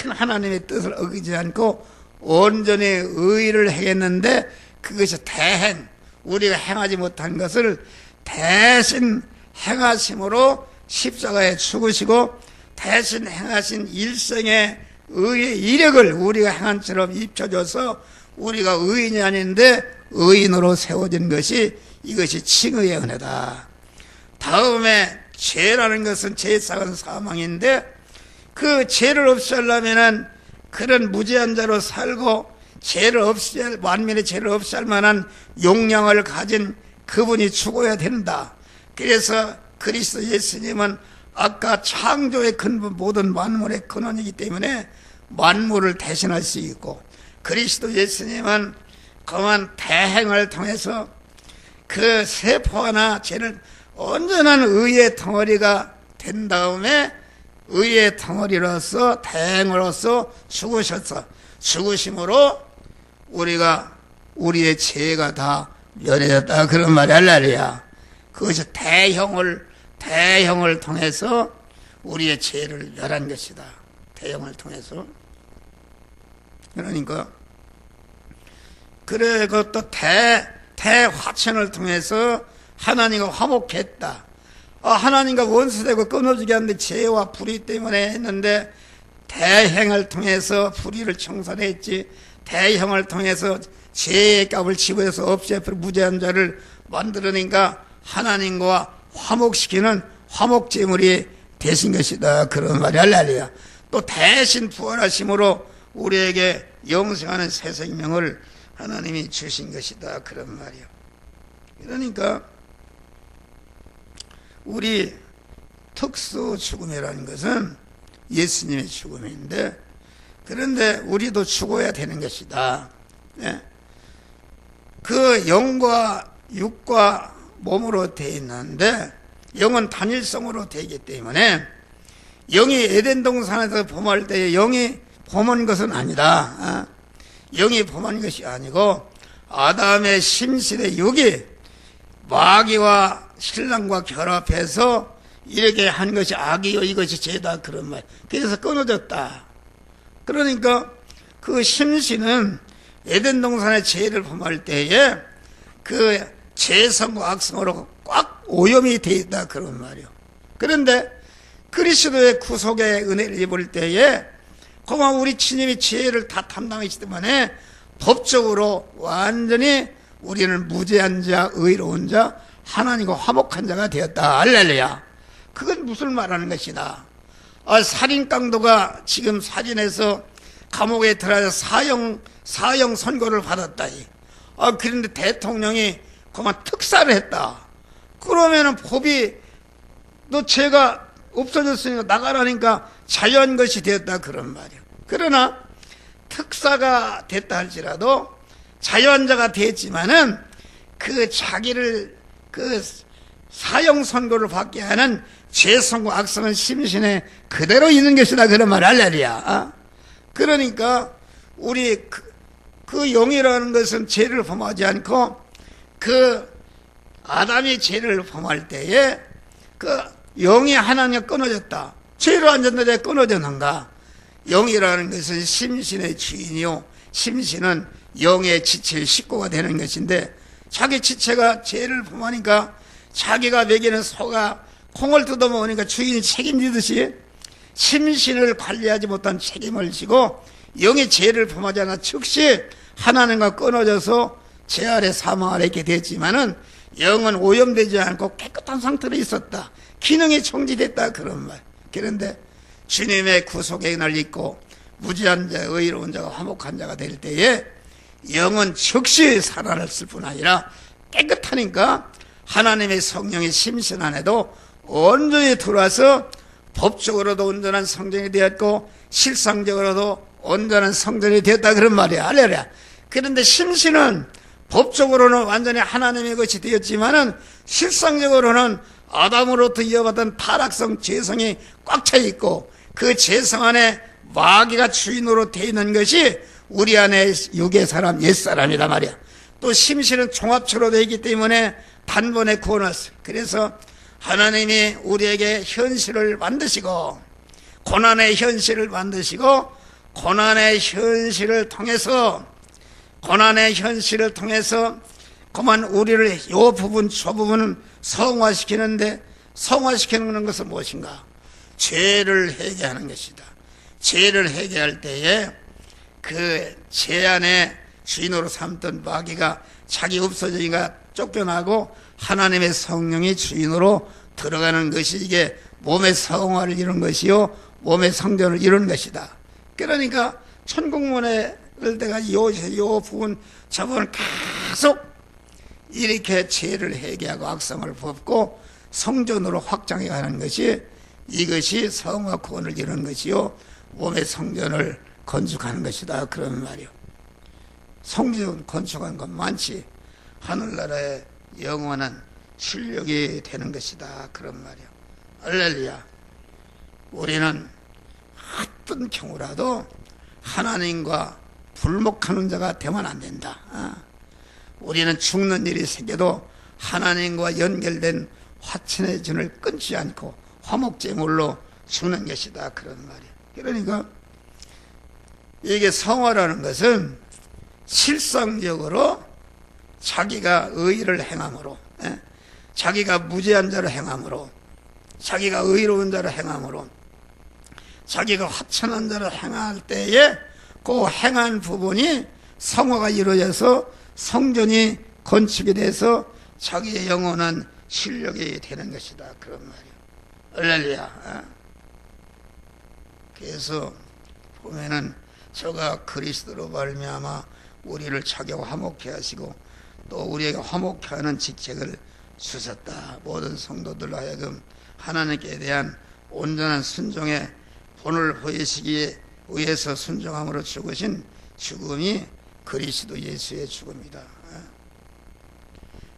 하나님의 뜻을 어기지 않고 온전히 의를 행했는데, 그것이 대행, 우리가 행하지 못한 것을 대신 행하심으로 십자가에 죽으시고 대신 행하신 일생의 의의 이력을 우리가 행한 처럼 입혀줘서 우리가 의인이 아닌데 의인으로 세워진 것이, 이것이 칭의의 은혜다. 다음에 죄라는 것은 죄상은 사망인데, 그 죄를 없이 하려면은 그런 무죄한 자로 살고 만민의 죄를 없이 할 만한 용량을 가진 그분이 죽어야 된다. 그래서 그리스도 예수님은 아까 창조의 근본, 모든 만물의 근원이기 때문에 만물을 대신할 수 있고, 그리스도 예수님은 그만 대행을 통해서 그 세포 하나 죄를 온전한 의의 덩어리가 된 다음에 의의 덩어리로서 대행으로서 죽으심으로 우리의 죄가 다 면해졌다, 그런 말이 할렐루야. 그것이 대형을 통해서 우리의 죄를 멸한 것이다. 대형을 통해서. 그러니까 그것도 대화천을 통해서 하나님과 화목했다. 하나님과 원수되고 끊어지게 하는데 죄와 불의 때문에 했는데, 대행을 통해서 불의를 청산했지, 대형을 통해서 죄의 값을 지불해서 없애버려 무죄한 자를 만들으니까 하나님과 화목시키는 화목제물이 되신 것이다, 그런 말이 할렐루야. 또 대신 부활하심으로 우리에게 영생하는 새 생명을 하나님이 주신 것이다, 그런 말이요. 그러니까 우리 특수 죽음이라는 것은 예수님의 죽음인데, 그런데 우리도 죽어야 되는 것이다. 그 영과 육과 몸으로 되어 있는데, 영은 단일성으로 되기 때문에 영이 에덴 동산에서 범할 때 영이 범한 것은 아니다. 영이 범한 것이 아니고 아담의 심실의 육이 마귀와 신랑과 결합해서 이렇게 한 것이 악이요 이것이 죄다, 그런 말. 그래서 끊어졌다. 그러니까 그 심신은 에덴 동산의 죄를 범할 때에 그 죄성과 악성으로 꽉 오염이 되어 있다, 그런 말이요. 그런데 그리스도의 구속의 은혜를 입을 때에 그만 우리 주님이 죄를 다 담당하시기 때문에 법적으로 완전히 우리는 무죄한 자, 의로운 자, 하나님과 화목한 자가 되었다. 할렐루야. 그건 무슨 말하는 것이다. 살인강도가 지금 사진에서 감옥에 들어가서 사형 선고를 받았다. 그런데 대통령이 그만 특사를 했다. 그러면은 법이 너 죄가 없어졌으니까 나가라니까 자유한 것이 되었다 그런 말이야. 그러나 특사가 됐다 할지라도 자유한 자가 됐지만은 그 자기를 그 사형 선고를 받게 하는 죄성과 악성은 심신에 그대로 있는 것이다 그런 말 할렐루야. 그러니까 우리 그 영이라는 것은 죄를 범하지 않고 그 아담이 죄를 범할 때에 그 영이 하나님과 끊어졌다. 죄로 앉았는데 끊어졌는가? 영이라는 것은 심신의 주인이요 심신은 영의 지체의 식구가 되는 것인데 자기 지체가 죄를 범하니까 자기가 먹이는 소가 콩을 뜯어먹으니까 주인이 책임지듯이 심신을 관리하지 못한 책임을 지고 영의 죄를 범하지 않아 즉시 하나님과 끊어져서 죄 아래 사망 아래 있게 됐지만은 영은 오염되지 않고 깨끗한 상태로 있었다. 기능이 정지됐다 그런 말. 그런데 주님의 구속의 은혜를 입고 무지한 자, 의로운 자가 화목한 자가 될 때에 영은 즉시 살아났을 뿐 아니라 깨끗하니까 하나님의 성령의 심신 안에도 온전히 들어와서 법적으로도 온전한 성전이 되었고 실상적으로도 온전한 성전이 되었다 그런 말이야. 할렐루야. 그런데 심신은 법적으로는 완전히 하나님의 것이 되었지만은 실상적으로는 아담으로부터 이어받은 타락성 죄성이 꽉 차 있고 그 죄성 안에 마귀가 주인으로 되어 있는 것이 우리 안에 육의 사람, 옛사람이다 말이야. 또 심신은 종합체로 되어 있기 때문에 단번에 구원했어요. 그래서 하나님이 우리에게 현실을 만드시고 고난의 현실을 만드시고 고난의 현실을 통해서 그만 우리를 이 부분 저 부분은 성화시키는데 성화시키는 것은 무엇인가? 죄를 회개하는 것이다. 죄를 회개할 때에 그 죄 안에 주인으로 삼던 마귀가 자기 없어지니까 쫓겨나고 하나님의 성령이 주인으로 들어가는 것이 이게 몸의 성화를 이룬 것이요 몸의 성전을 이룬 것이다. 그러니까 천국문에 을 때가 요 부분 저 부분 계속 이렇게 죄를 회개하고 악성을 벗고 성전으로 확장해 가는 것이 이것이 성화 구원을 이루는 것이요 몸의 성전을 건축하는 것이다 그런 말이요. 성전 건축한 것 많지 하늘나라의 영원한 출력이 되는 것이다 그런 말이요. 할렐루야. 우리는 어떤 경우라도 하나님과 불목하는 자가 되면 안 된다. 우리는 죽는 일이 생겨도 하나님과 연결된 화친의 전을 끊지 않고 화목제물로 죽는 것이다 그런 말이에요. 그러니까 이게 성화라는 것은 실상적으로 자기가 의를 행함으로 자기가 무죄한 자를 행함으로 자기가 의로운 자를 행함으로 자기가 화천한 자를 행할 때에 그 행한 부분이 성화가 이루어져서 성전이 건축이 돼서 자기의 영원한 실력이 되는 것이다 그런 말이에요. 할렐루야. 그래서 보면은 저가 그리스도로 말미암아 우리를 자기와 화목케 하시고 또 우리에게 화목케 하는 직책을 주셨다. 모든 성도들로 하여금 하나님께 대한 온전한 순종의 본을 보이시기에 위해서 순종함으로 죽으신 죽음이 그리스도 예수의 죽음이다.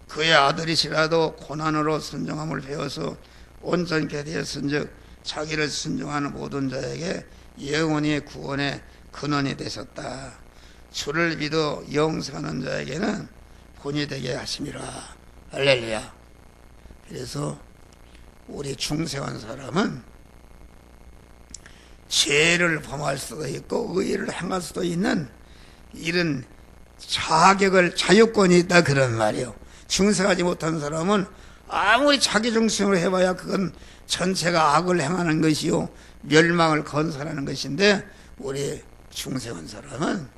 그의 아들이시라도 고난으로 순종함을 배워서 온전케 되었은즉 자기를 순종하는 모든 자에게 영원히 구원의 근원이 되셨다. 주를 믿어 영생하는 자에게는 본이 되게 하심이라. 할렐루야. 그래서 우리 중생한 사람은 죄를 범할 수도 있고 의를 행할 수도 있는 이런 자유권이 있다 그런 말이에요. 중생하지 못한 사람은 아무리 자기 중심으로 해봐야 그건 전체가 악을 행하는 것이요 멸망을 건설하는 것인데 우리 중생한 사람은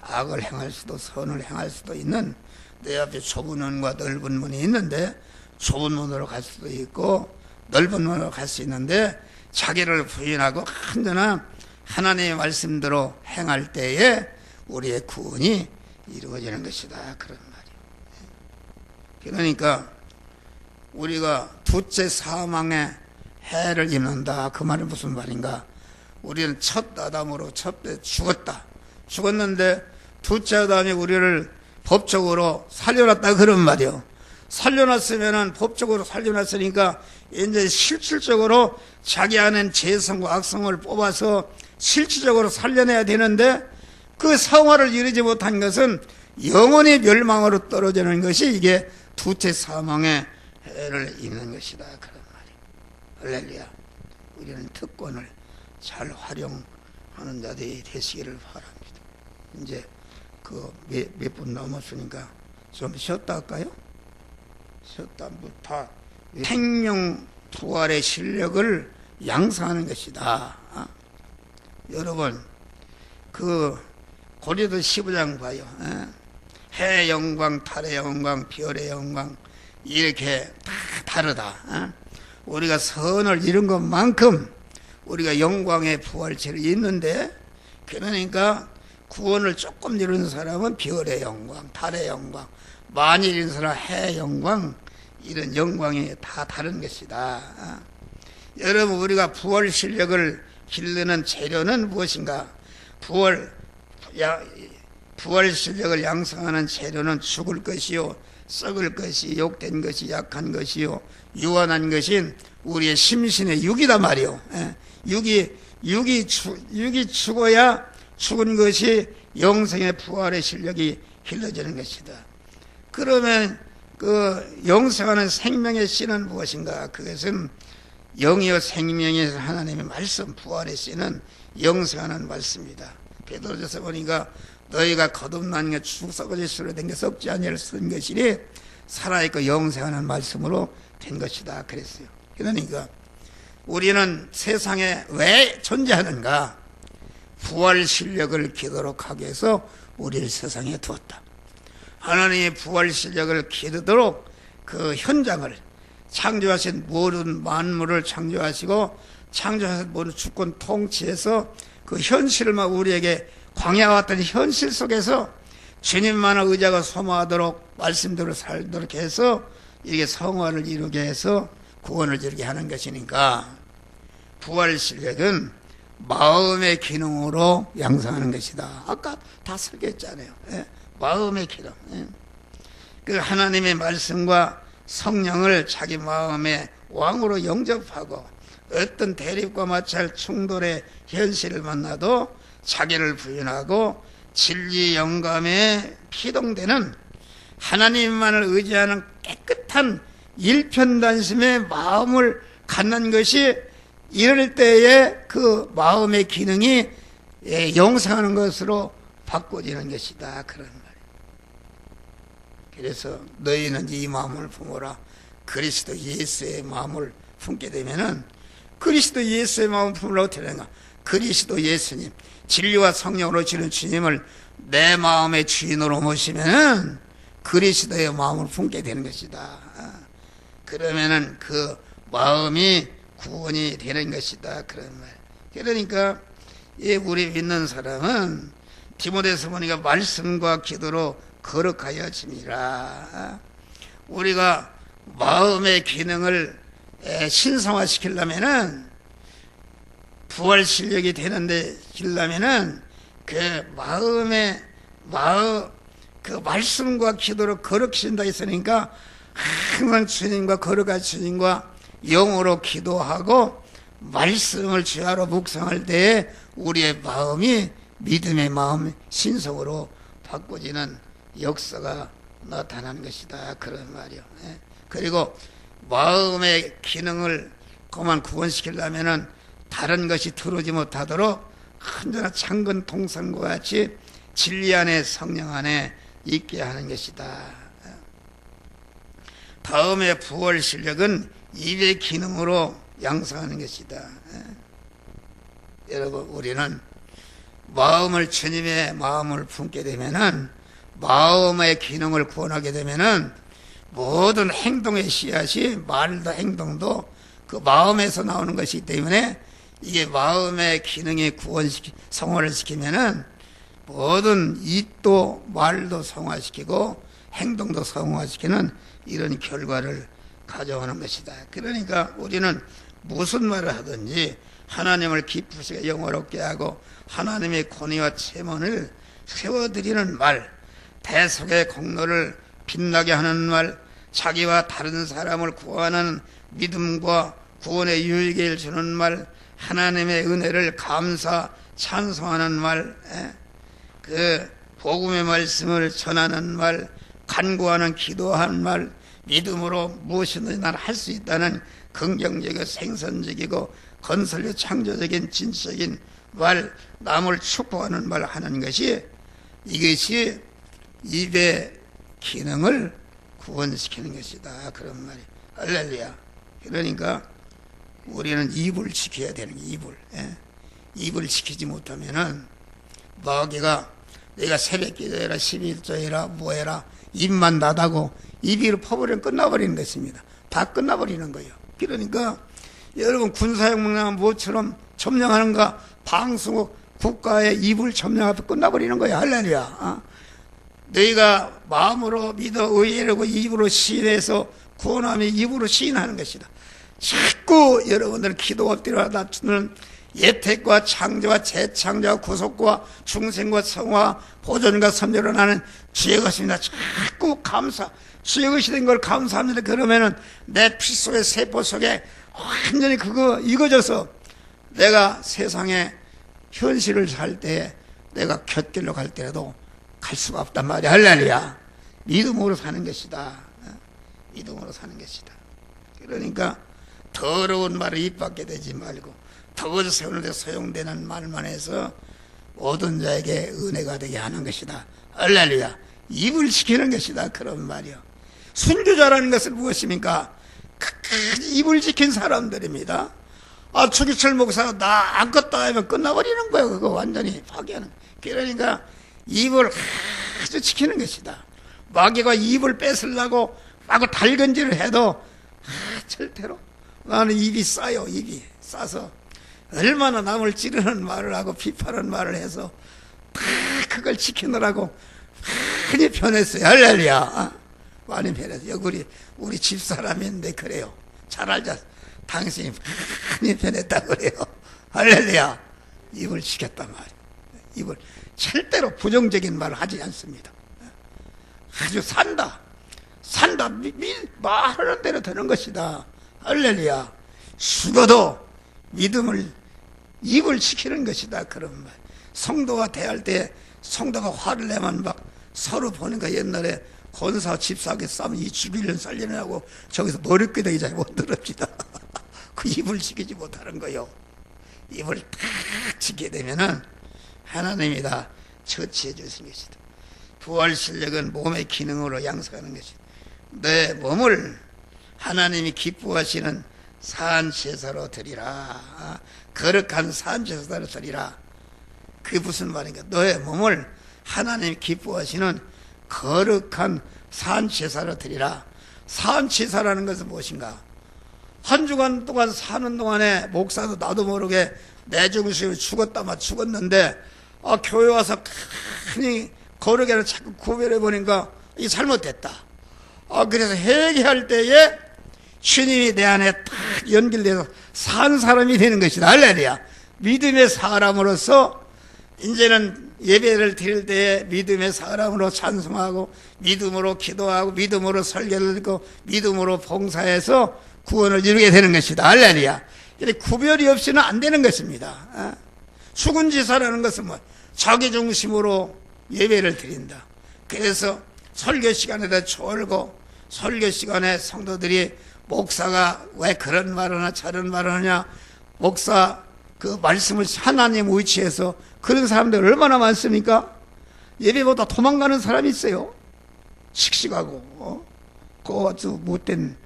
악을 행할 수도 선을 행할 수도 있는 내 앞에 좁은 문과 넓은 문이 있는데 좁은 문으로 갈 수도 있고 넓은 문으로 갈 수 있는데 자기를 부인하고 한전한 하나님의 말씀대로 행할 때에 우리의 구원이 이루어지는 것이다 그런 말이에요. 그러니까 우리가 둘째 사망의 해를 입는다. 그 말은 무슨 말인가? 우리는 첫 아담으로 첫째 죽었다. 죽었는데 둘째 아담이 우리를 법적으로 살려놨다 그런 말이요. 살려놨으면은 법적으로 살려놨으니까 이제 실질적으로 자기 안에 재성과 악성을 뽑아서 실질적으로 살려내야 되는데 그 성화를 이루지 못한 것은 영원히 멸망으로 떨어지는 것이 이게 둘째 사망의 해를 입는 것이다 그런 말이에요. 할렐루야. 우리는 특권을 잘 활용하는 자들이 되시기를 바랍니다. 이제 그 몇 분 넘었으니까 좀 쉬었다 할까요? 쉬었다 다 생명 부활의 실력을 양성하는 것이다. 여러분 그 고린도 15장 봐요. 해의 영광, 달의 영광, 별의 영광 이렇게 다 다르다. 우리가 선을 이룬 것만큼 우리가 영광의 부활체를 있는데 그러니까 구원을 조금 이룬 사람은 별의 영광, 달의 영광, 많이 이룬 사람은 해의 영광 이런 영광이 다 다른 것이다. 여러분 우리가 부활 실력을 기르는 재료는 무엇인가? 부활 실력을 양성하는 재료는 죽을 것이요 썩을 것이 욕된 것이 약한 것이요 유한한 것인 우리의 심신의 육이다 말이요. 육이 죽어야 죽은 것이 영생의 부활의 실력이 길러지는 것이다. 그러면 그 영생하는 생명의 씨는 무엇인가? 그것은 영이요 생명의 하나님의 말씀, 부활의 씨는 영생하는 말씀이다. 베드로전서 보니까 너희가 거듭난 게 썩어질 수로 된 게 썩지 아니할 쓴 것이니 살아있고 영생하는 말씀으로 된 것이다 그랬어요. 그러니까 우리는 세상에 왜 존재하는가? 부활 실력을 기도록 하기 위해서 우리를 세상에 두었다. 하나님의 부활 실력을 기도록 그 현장을 창조하신 모든 만물을 창조하시고 창조하신 모든 주권 통치해서 그 현실을 막 우리에게 광야와 같은 현실 속에서 주님만을 의지하고 소망하도록 말씀대로 살도록 해서 이게 성화를 이루게 해서 구원을 이루게 하는 것이니까 부활 실력은 마음의 기능으로 양성하는 것이다. 아까 다 설계했잖아요. 마음의 기능. 그 하나님의 말씀과 성령을 자기 마음의 왕으로 영접하고 어떤 대립과 마찰 충돌의 현실을 만나도 자기를 부인하고 진리 영감에 피동되는 하나님만을 의지하는 깨끗한 일편단심의 마음을 갖는 것이 이럴 때에 그 마음의 기능이 영생하는 것으로 바꿔지는 것이다 그런 말이에요. 그래서 너희는 이 마음을 품어라. 그리스도 예수의 마음을 품게 되면은 그리스도 예수의 마음을 품으라고 되는가? 그리스도 예수님 진리와 성령으로 지는 주님을 내 마음의 주인으로 모시면은 그리스도의 마음을 품게 되는 것이다. 그러면은 그 마음이 구원이 되는 것이다 그런 말. 그러니까 우리 믿는 사람은 디모데서 보니까 말씀과 기도로 거룩하여 지니라. 우리가 마음의 기능을 신성화시키려면은 부활 실력이 되는데 기르려면은 그 그 말씀과 기도로 거룩신다 했으니까 항상 주님과 거룩한 주님과 영으로 기도하고 말씀을 주야로 묵상할 때에 우리의 마음이 믿음의 마음 신성으로 바꿔지는 역사가 나타나는 것이다 그런 말이요. 그리고 마음의 기능을 그만 구원시키려면은 다른 것이 들어오지 못하도록 언제나 창건 동산과 같이 진리 안에 성령 안에 있게 하는 것이다. 다음에 부활 실력은 입의 기능으로 양성하는 것이다. 여러분 우리는 마음을 주님의 마음을 품게 되면은 마음의 기능을 구원하게 되면은 모든 행동의 씨앗이 말도 행동도 그 마음에서 나오는 것이기 때문에 이게 마음의 기능이 성화를 시키면은 모든 입도 말도 성화시키고 행동도 성화시키는 이런 결과를 가져오는 것이다. 그러니까 우리는 무슨 말을 하든지 하나님을 기쁘시게 영화롭게 하고 하나님의 권위와 체면을 세워드리는 말, 대속의 공로를 빛나게 하는 말, 자기와 다른 사람을 구하는 믿음과 구원의 유익을 주는 말, 하나님의 은혜를 감사 찬송하는 말, 그 복음의 말씀을 전하는 말, 간구하는 기도하는 말, 믿음으로 무엇이든지 난 할 수 있다는 긍정적이고 생선적이고 건설력 창조적인 진실적인 말, 남을 축복하는 말 하는 것이, 이것이 입의 기능을 구원시키는 것이다. 그런 말이. 할렐루야. 그러니까 우리는 입을 지켜야 되는 게 입을. 입을 지키지 못하면은 마귀가 내가 새벽 기도해라 11조해라 뭐해라 입만 나다고 입으로 퍼버리면 끝나버리는 것입니다. 다 끝나버리는 거예요. 그러니까 여러분 군사혁명 뭐처럼 점령하는가, 방송국 국가의 입을 점령하면 끝나버리는 거예요. 할렐루야. 너희가 마음으로 믿어 의뢰하고 입으로 시인해서 구원하며 입으로 시인하는 것이다. 자꾸 여러분들 기도 엎드려 낮추는 예택과 창조와 재창조와 구속과 중생과 성화 보존과 선별을 하는 주의 것입니다. 자꾸 감사, 주의 것이 된 걸 감사합니다. 그러면은 내 피 속의 세포 속에 완전히 그거 익어져서 내가 세상에 현실을 살 때 내가 곁길로 갈 때라도 갈 수가 없단 말이야. 할렐루야. 믿음으로 사는 것이다. 믿음으로 사는 것이다. 그러니까 더러운 말을 입 밖에 대지 말고 덕을 세우는 데 소용되는 말만 해서 모든 자에게 은혜가 되게 하는 것이다. 할렐루야. 입을 지키는 것이다. 그런 말이요. 순교자라는 것은 무엇입니까? 끝까지 입을 지킨 사람들입니다. 추기철 목사가 나 아무것도 하면 끝나버리는 거예요. 그거 완전히 파괴하는. 그러니까 입을 아주 지키는 것이다. 마귀가 입을 뺏으려고 마구 달근질을 해도 절대로. 나는 입이 싸요. 입이 싸서 얼마나 남을 찌르는 말을 하고 비판하는 말을 해서 다 그걸 지키느라고 많이 변했어요. 할렐루야. 많이 변했어요. 우리 집사람인데 그래요. 잘 알자. 당신이 많이 변했다 그래요. 할렐루야. 입을 지켰단 말이에요. 입을 절대로 부정적인 말을 하지 않습니다. 아주 산다. 말하는 대로 되는 것이다. 할렐루야. 죽어도 믿음을 입을 지키는 것이다. 그런 말. 성도가 대할 때 성도가 화를 내면 막 서로 보는 거. 옛날에 권사 집사하게 싸면 이 죽이려는 살리려고 저기서 머리끄덕이 잘 못 들읍시다. 그 입을 지키지 못하는 거요. 입을 딱 지키게 되면은 하나님이 다 처치해 주신 것이다. 부활 실력은 몸의 기능으로 양성하는 것이다. 내 몸을 하나님이 기뻐하시는 산제사로 드리라. 거룩한 산제사로 드리라. 그게 무슨 말인가? 너의 몸을 하나님이 기뻐하시는 거룩한 산제사로 드리라. 산제사라는 것은 무엇인가? 한 주간 동안 사는 동안에 목사도 나도 모르게 내 중심으로 죽었는데 교회 와서 괜히 거룩에는 자꾸 구별해 보니까 이게 잘못됐다. 그래서 회개할 때에 주님이 내 안에 딱 연결돼서 산 사람이 되는 것이다. 할렐루야. 믿음의 사람으로서 이제는 예배를 드릴 때에 믿음의 사람으로 찬송하고 믿음으로 기도하고 믿음으로 설교를 듣고 믿음으로 봉사해서 구원을 이루게 되는 것이다. 할렐루야. 구별이 없이는 안 되는 것입니다. 죽은 지사라는 것은 뭐 자기 중심으로 예배를 드린다. 그래서 설교 시간에다 졸고 설교 시간에 성도들이 목사가 왜 그런 말을 하나 저런 말을 하냐, 목사 그 말씀을 하나님 위치해서 그런 사람들 얼마나 많습니까? 예배보다 도망가는 사람이 있어요. 씩씩하고 그거 아주 못된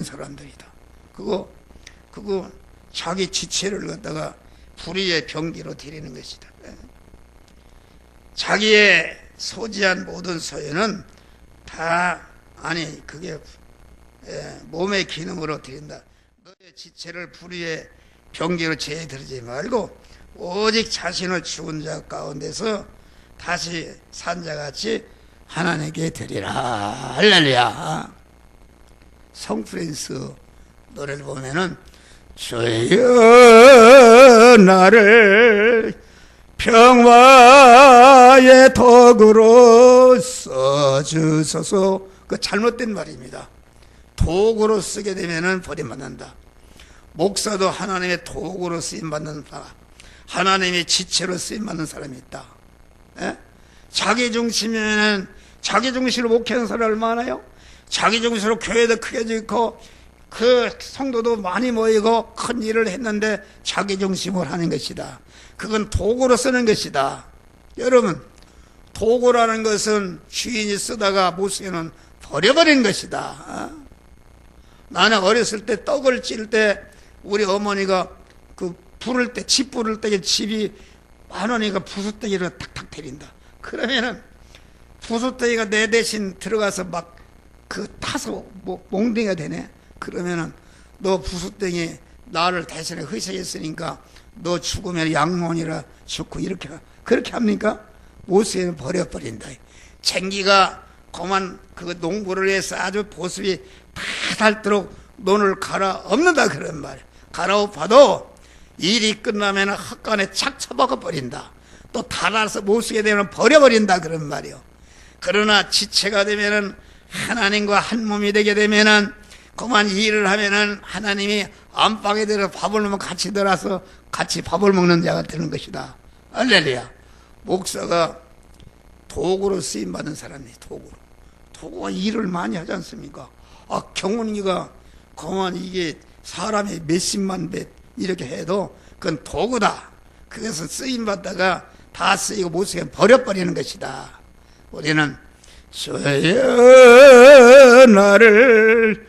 사람들이다. 그거 자기 지체를 갖다가 불의의 병기로 드리는 것이다. 자기의 소지한 모든 소유는 다 그게 몸의 기능으로 드린다. 너의 지체를 불의의 병기로 제드리지 말고 오직 자신을 죽은 자 가운데서 다시 산 자같이 하나님께 드리라. 할렐루야. 성프랜스 노래를 보면은 주여 나를 평화의 도구로 써주소서. 그 잘못된 말입니다. 도구로 쓰게 되면은 버림받는다. 목사도 하나님의 도구로 쓰임받는 사람, 하나님의 지체로 쓰임받는 사람이 있다. 예? 자기 중심에는 자기 중심으로 목회하는 사람이 얼마나요? 자기 중심으로 교회도 크게 짓고 그 성도도 많이 모이고 큰 일을 했는데 자기 중심으로 하는 것이다. 그건 도구로 쓰는 것이다. 여러분, 도구라는 것은 주인이 쓰다가 못 쓰면 버려버린 것이다. 나는 어렸을 때 떡을 찔 때 우리 어머니가 그 부를 때, 집 부를 때 집이 많으니까 부숫대기로 탁탁 때린다. 그러면은 부숫대기가 내 대신 들어가서 막 그 타서 뭐 몽둥이가 되네. 그러면은 너 부숫대기 나를 대신에 희생했으니까 너 죽으면 양몬이라 죽고 이렇게 그렇게 합니까? 못 쓰면 버려버린다. 쟁기가 그만 그 농부를 해서 아주 보습이 다 닳도록 논을 갈아엎는다 그런 말. 갈아엎어도 일이 끝나면 헛간에 착 처박아 버린다. 또 닳아서 못 쓰게 되면 버려버린다 그런 말이요. 그러나 지체가 되면은 하나님과 한 몸이 되게 되면은 그만 일을 하면은 하나님이 안방에 들어 밥을 먹으면 같이 들어서 같이 밥을 먹는 자가 되는 것이다. 할렐루야. 목사가 도구로 쓰임 받은 사람이에요. 도구가 일을 많이 하지 않습니까? 경운기가 그만 이게 사람이 몇십만 배 이렇게 해도 그건 도구다. 그래서 쓰임 받다가 다 쓰이고 못 쓰게 버려버리는 것이다. 우리는 주여 나를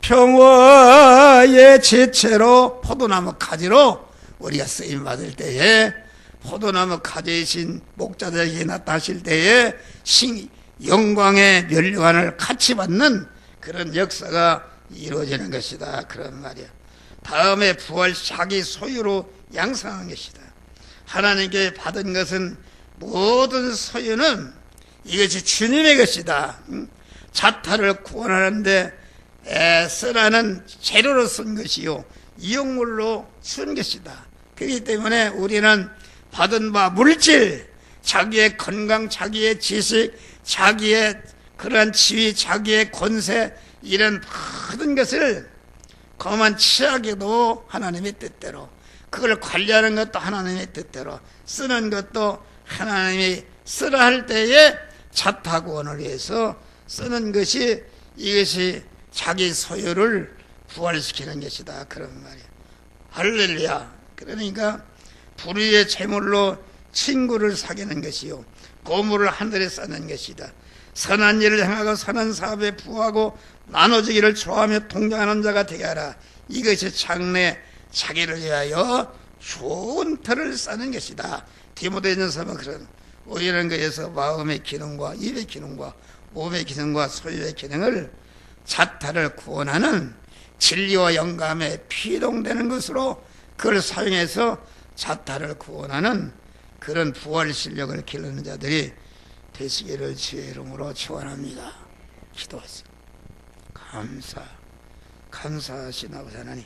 평화의 지체로 포도나무 가지로 우리가 쓰임 받을 때에 포도나무 가지이신 목자들에게 나타나실 때에 영광의 면류관을 같이 받는 그런 역사가 이루어지는 것이다. 그런 말이야. 다음에 부활 자기 소유로 양성한 것이다. 하나님께 받은 것은 모든 소유는 이것이 주님의 것이다. 자타를 구원하는데 쓰라는 재료로 쓴 것이요 이용물로 쓴 것이다. 그렇기 때문에 우리는 받은 바 물질, 자기의 건강, 자기의 지식, 자기의 그러한 지위, 자기의 권세 이런 모든 것을 그만 취하게도 하나님의 뜻대로, 그걸 관리하는 것도 하나님의 뜻대로, 쓰는 것도 하나님이 쓰라 할 때에 자타구원을 위해서 쓰는 것이 이것이 자기 소유를 부활시키는 것이다. 그런 말이야. 할렐루야. 그러니까 불의의 재물로 친구를 사귀는 것이요 고물을 하늘에 쌓는 것이다. 선한 일을 행하고 선한 사업에 부하고 나눠주기를 좋아하며 동정하는 자가 되게 하라. 이것이 장래 자기를 위하여 좋은 터를 쌓는 것이다. 디모데전서는 그런 오히려 그에서 마음의 기능과 입의 기능과 몸의 기능과 소유의 기능을 자타를 구원하는 진리와 영감에 피동되는 것으로 그걸 사용해서 자타를 구원하는 그런 부활 실력을 기르는 자들이 되시기를 주의 이름으로 축원합니다. 기도하세요. 감사하신 아버지 하나님,